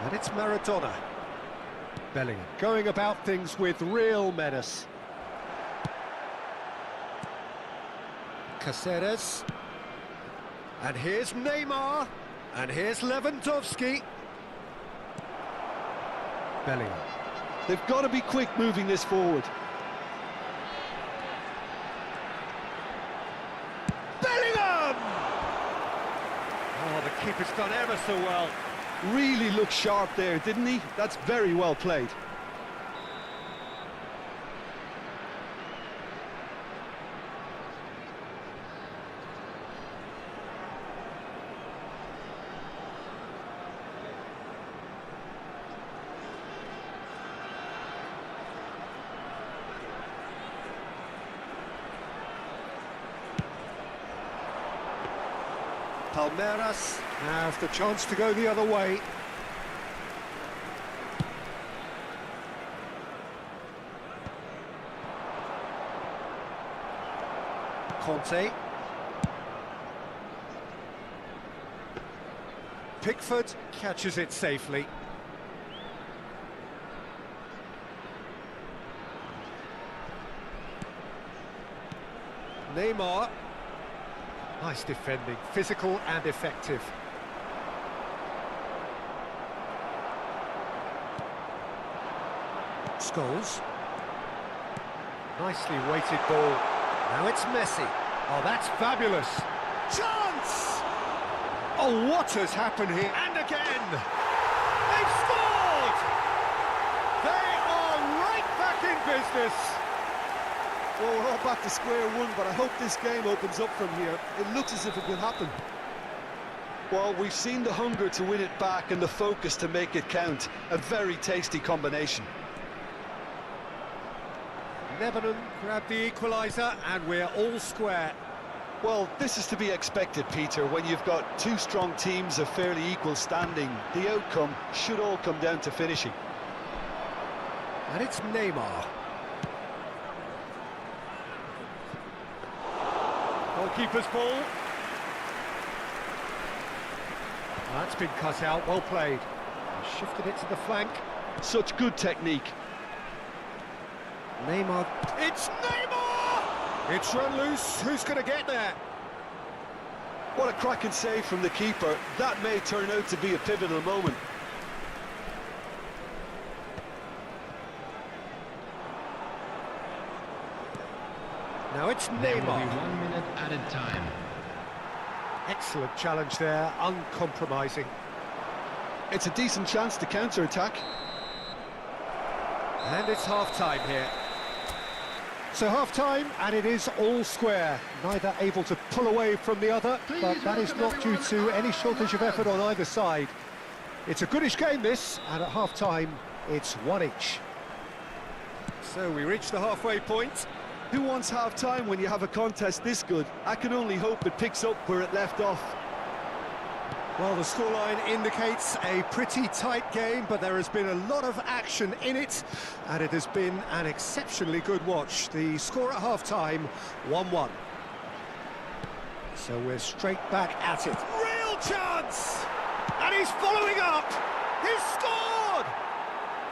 And it's Maradona. Bellingham going about things with real menace. Caceres. And here's Neymar. And here's Lewandowski. Bellingham. They've got to be quick moving this forward. Bellingham! Oh, the keeper's done ever so well. Really looked sharp there, didn't he? That's very well played. Palmeiras have the chance to go the other way. Conte. Pickford catches it safely. Neymar. Nice defending, physical and effective. Scholes. Nicely weighted ball. Now it's Messi. Oh, that's fabulous. Chance! Oh, what has happened here? And again! They've scored! They are right back in business. Well, we're all back to square one, but I hope this game opens up from here. It looks as if it will happen. Well, we've seen the hunger to win it back and the focus to make it count. A very tasty combination. Lebanon grab the equaliser and we're all square. Well, this is to be expected, Peter, when you've got two strong teams of fairly equal standing. The outcome should all come down to finishing. And it's Neymar. Goalkeeper's ball. That's been cut out, well played. He shifted it to the flank. Such good technique. Neymar. It's Neymar! It's run loose. Who's going to get there? What a cracking save from the keeper. That may turn out to be a pivotal moment. Now it's There will be Neymar. 1 minute added time. Excellent challenge there, uncompromising. It's a decent chance to counter-attack. And it's half-time here. So half-time, and it is all square. Neither able to pull away from the other, but that is not due to any shortage of effort on either side. It's a goodish game, this, and at half-time, it's one each. So we reach the halfway point. Who wants half-time when you have a contest this good? I can only hope it picks up where it left off. Well, the scoreline indicates a pretty tight game, but there has been a lot of action in it, and it has been an exceptionally good watch. The score at half-time, 1-1. So we're straight back at it. Real chance! And he's following up! He's scored!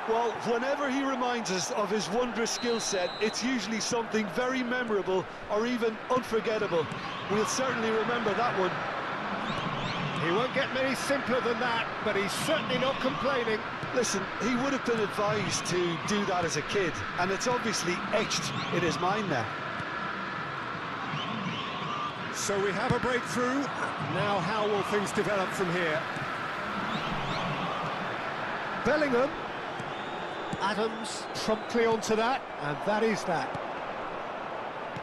Well, whenever he reminds us of his wondrous skill set, it's usually something very memorable or even unforgettable. We'll certainly remember that one. He won't get many simpler than that, but he's certainly not complaining. Listen, he would have been advised to do that as a kid, and it's obviously etched in his mind now. So we have a breakthrough. Now how will things develop from here? Bellingham. Adams promptly onto that, and that is that.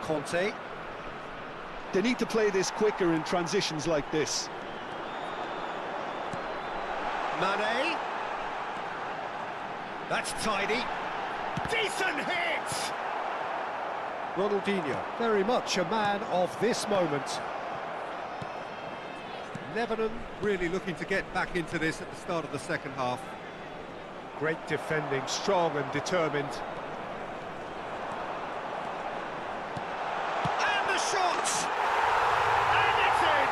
Conte. They need to play this quicker in transitions like this. Mane. That's tidy. Decent hit! Ronaldinho, very much a man of this moment. Lebanon really looking to get back into this at the start of the second half. Great defending, strong and determined. And the shot! And it's in!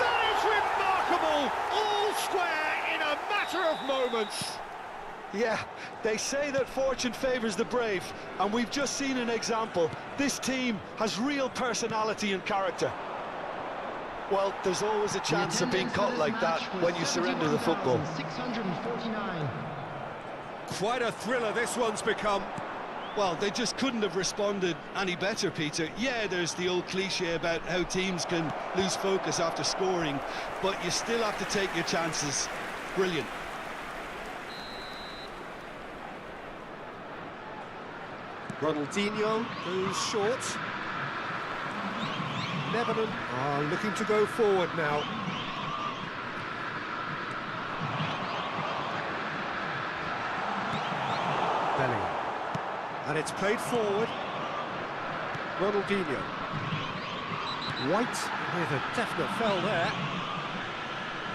That is remarkable! All square in a matter of moments. Yeah, they say that fortune favours the brave, and we've just seen an example. This team has real personality and character. Well, there's always a chance of being caught like that when you surrender the football. 649. Quite a thriller this one's become. Well, they just couldn't have responded any better, Peter. Yeah, there's the old cliche about how teams can lose focus after scoring, but you still have to take your chances. Brilliant. Ronaldinho goes short. Lebanon are looking to go forward now. Bellingham. And it's played forward. Ronaldinho. White with a definite foul there.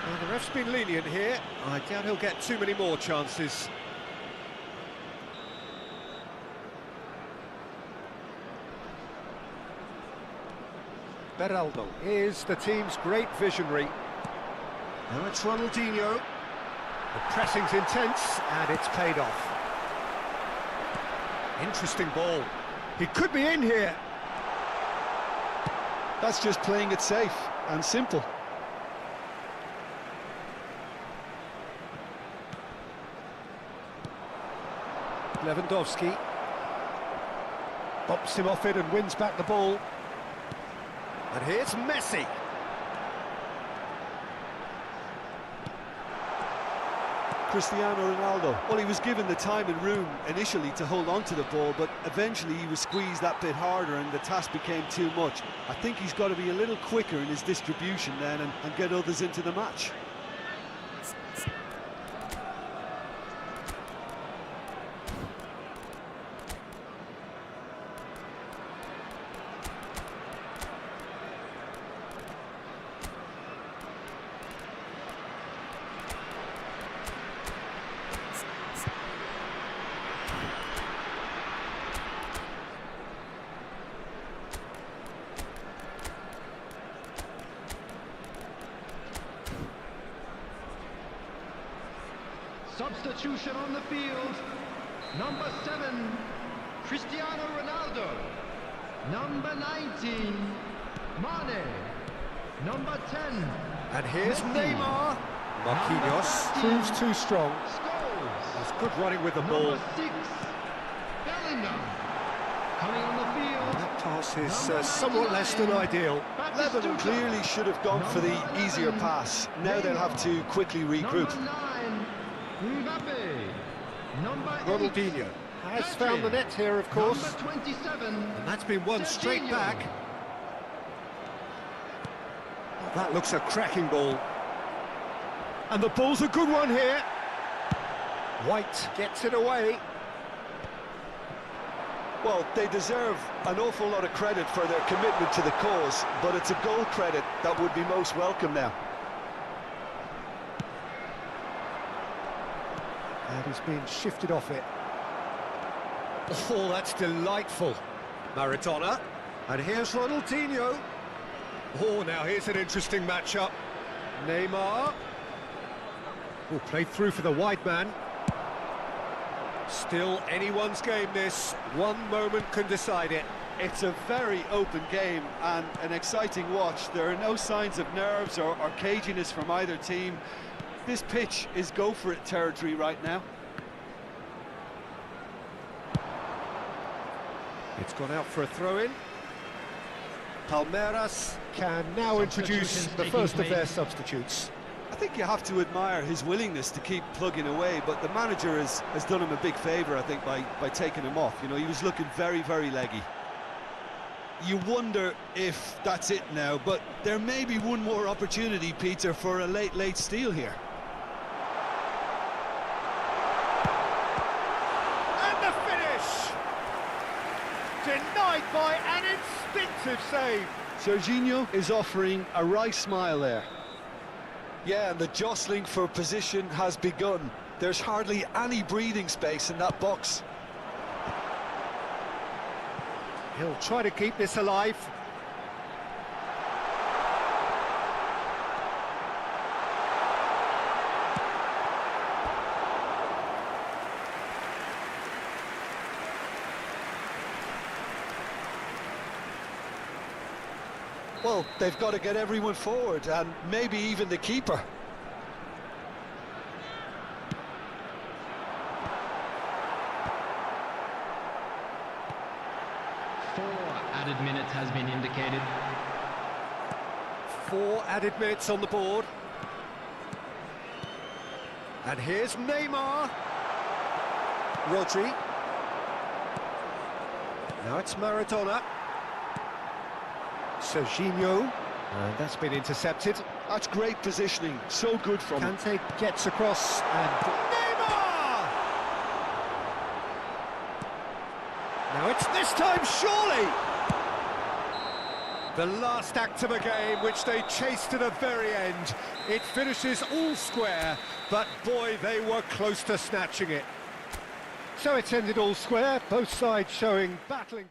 Well, the ref's been lenient here. I doubt he'll get too many more chances. Beraldo is the team's great visionary. Now it's Ronaldinho. The pressing's intense and it's paid off. Interesting ball. He could be in here. That's just playing it safe and simple. Lewandowski bops him off it and wins back the ball. And here's Messi. Cristiano Ronaldo. Well, he was given the time and room initially to hold on to the ball, but eventually he was squeezed that bit harder and the task became too much. I think he's got to be a little quicker in his distribution then and get others into the match. Substitution on the field. Number 7, Cristiano Ronaldo. Number 19, Mane. Number 10. And here's Messi. Neymar. Number Marquinhos 13, proves too strong. Scholes. That's good running with the ball. Number 6, Bellingham. Coming on the field. That pass is Number somewhat less than 99. ideal. Lebanon Batistuta. clearly should have gone for the Number easier 11, pass. Now they'll have to quickly regroup. Number 9, Mbappe. Number 8, Ronaldinho has Pedri. found the net here, of course. Number 27, And that's been won straight Serginho. back. That looks a cracking ball. And the ball's a good one here. White gets it away. Well, they deserve an awful lot of credit for their commitment to the cause, but it's a goal credit that would be most welcome now. And he's been shifted off it. Oh, that's delightful. Maradona. And here's Ronaldinho. Oh, now here's an interesting matchup. Neymar. Oh, played through for the wide man. Still anyone's game, this. One moment can decide it. It's a very open game and an exciting watch. There are no signs of nerves or caginess from either team. This pitch is go-for-it territory right now. It's gone out for a throw-in. Palmeiras can now introduce the first of their substitutes. I think you have to admire his willingness to keep plugging away, but the manager has done him a big favour, I think, by taking him off. You know, he was looking very, very leggy. You wonder if that's it now, but there may be one more opportunity, Peter, for a late steal here. And the finish! Denied by an instinctive save. Serginho is offering a wry smile there. Yeah, and the jostling for position has begun. There's hardly any breathing space in that box. He'll try to keep this alive. Well, they've got to get everyone forward, and maybe even the keeper. Added minutes has been indicated. 4 added minutes on the board. And here's Neymar. Rodri. Now it's Maradona. Serginho. And that's been intercepted. That's great positioning, so good from him. Kante gets across and Neymar! Now it's this time, surely! The last act of a game which they chased to the very end. It finishes all square, but boy, they were close to snatching it. So it's ended all square, both sides showing battling.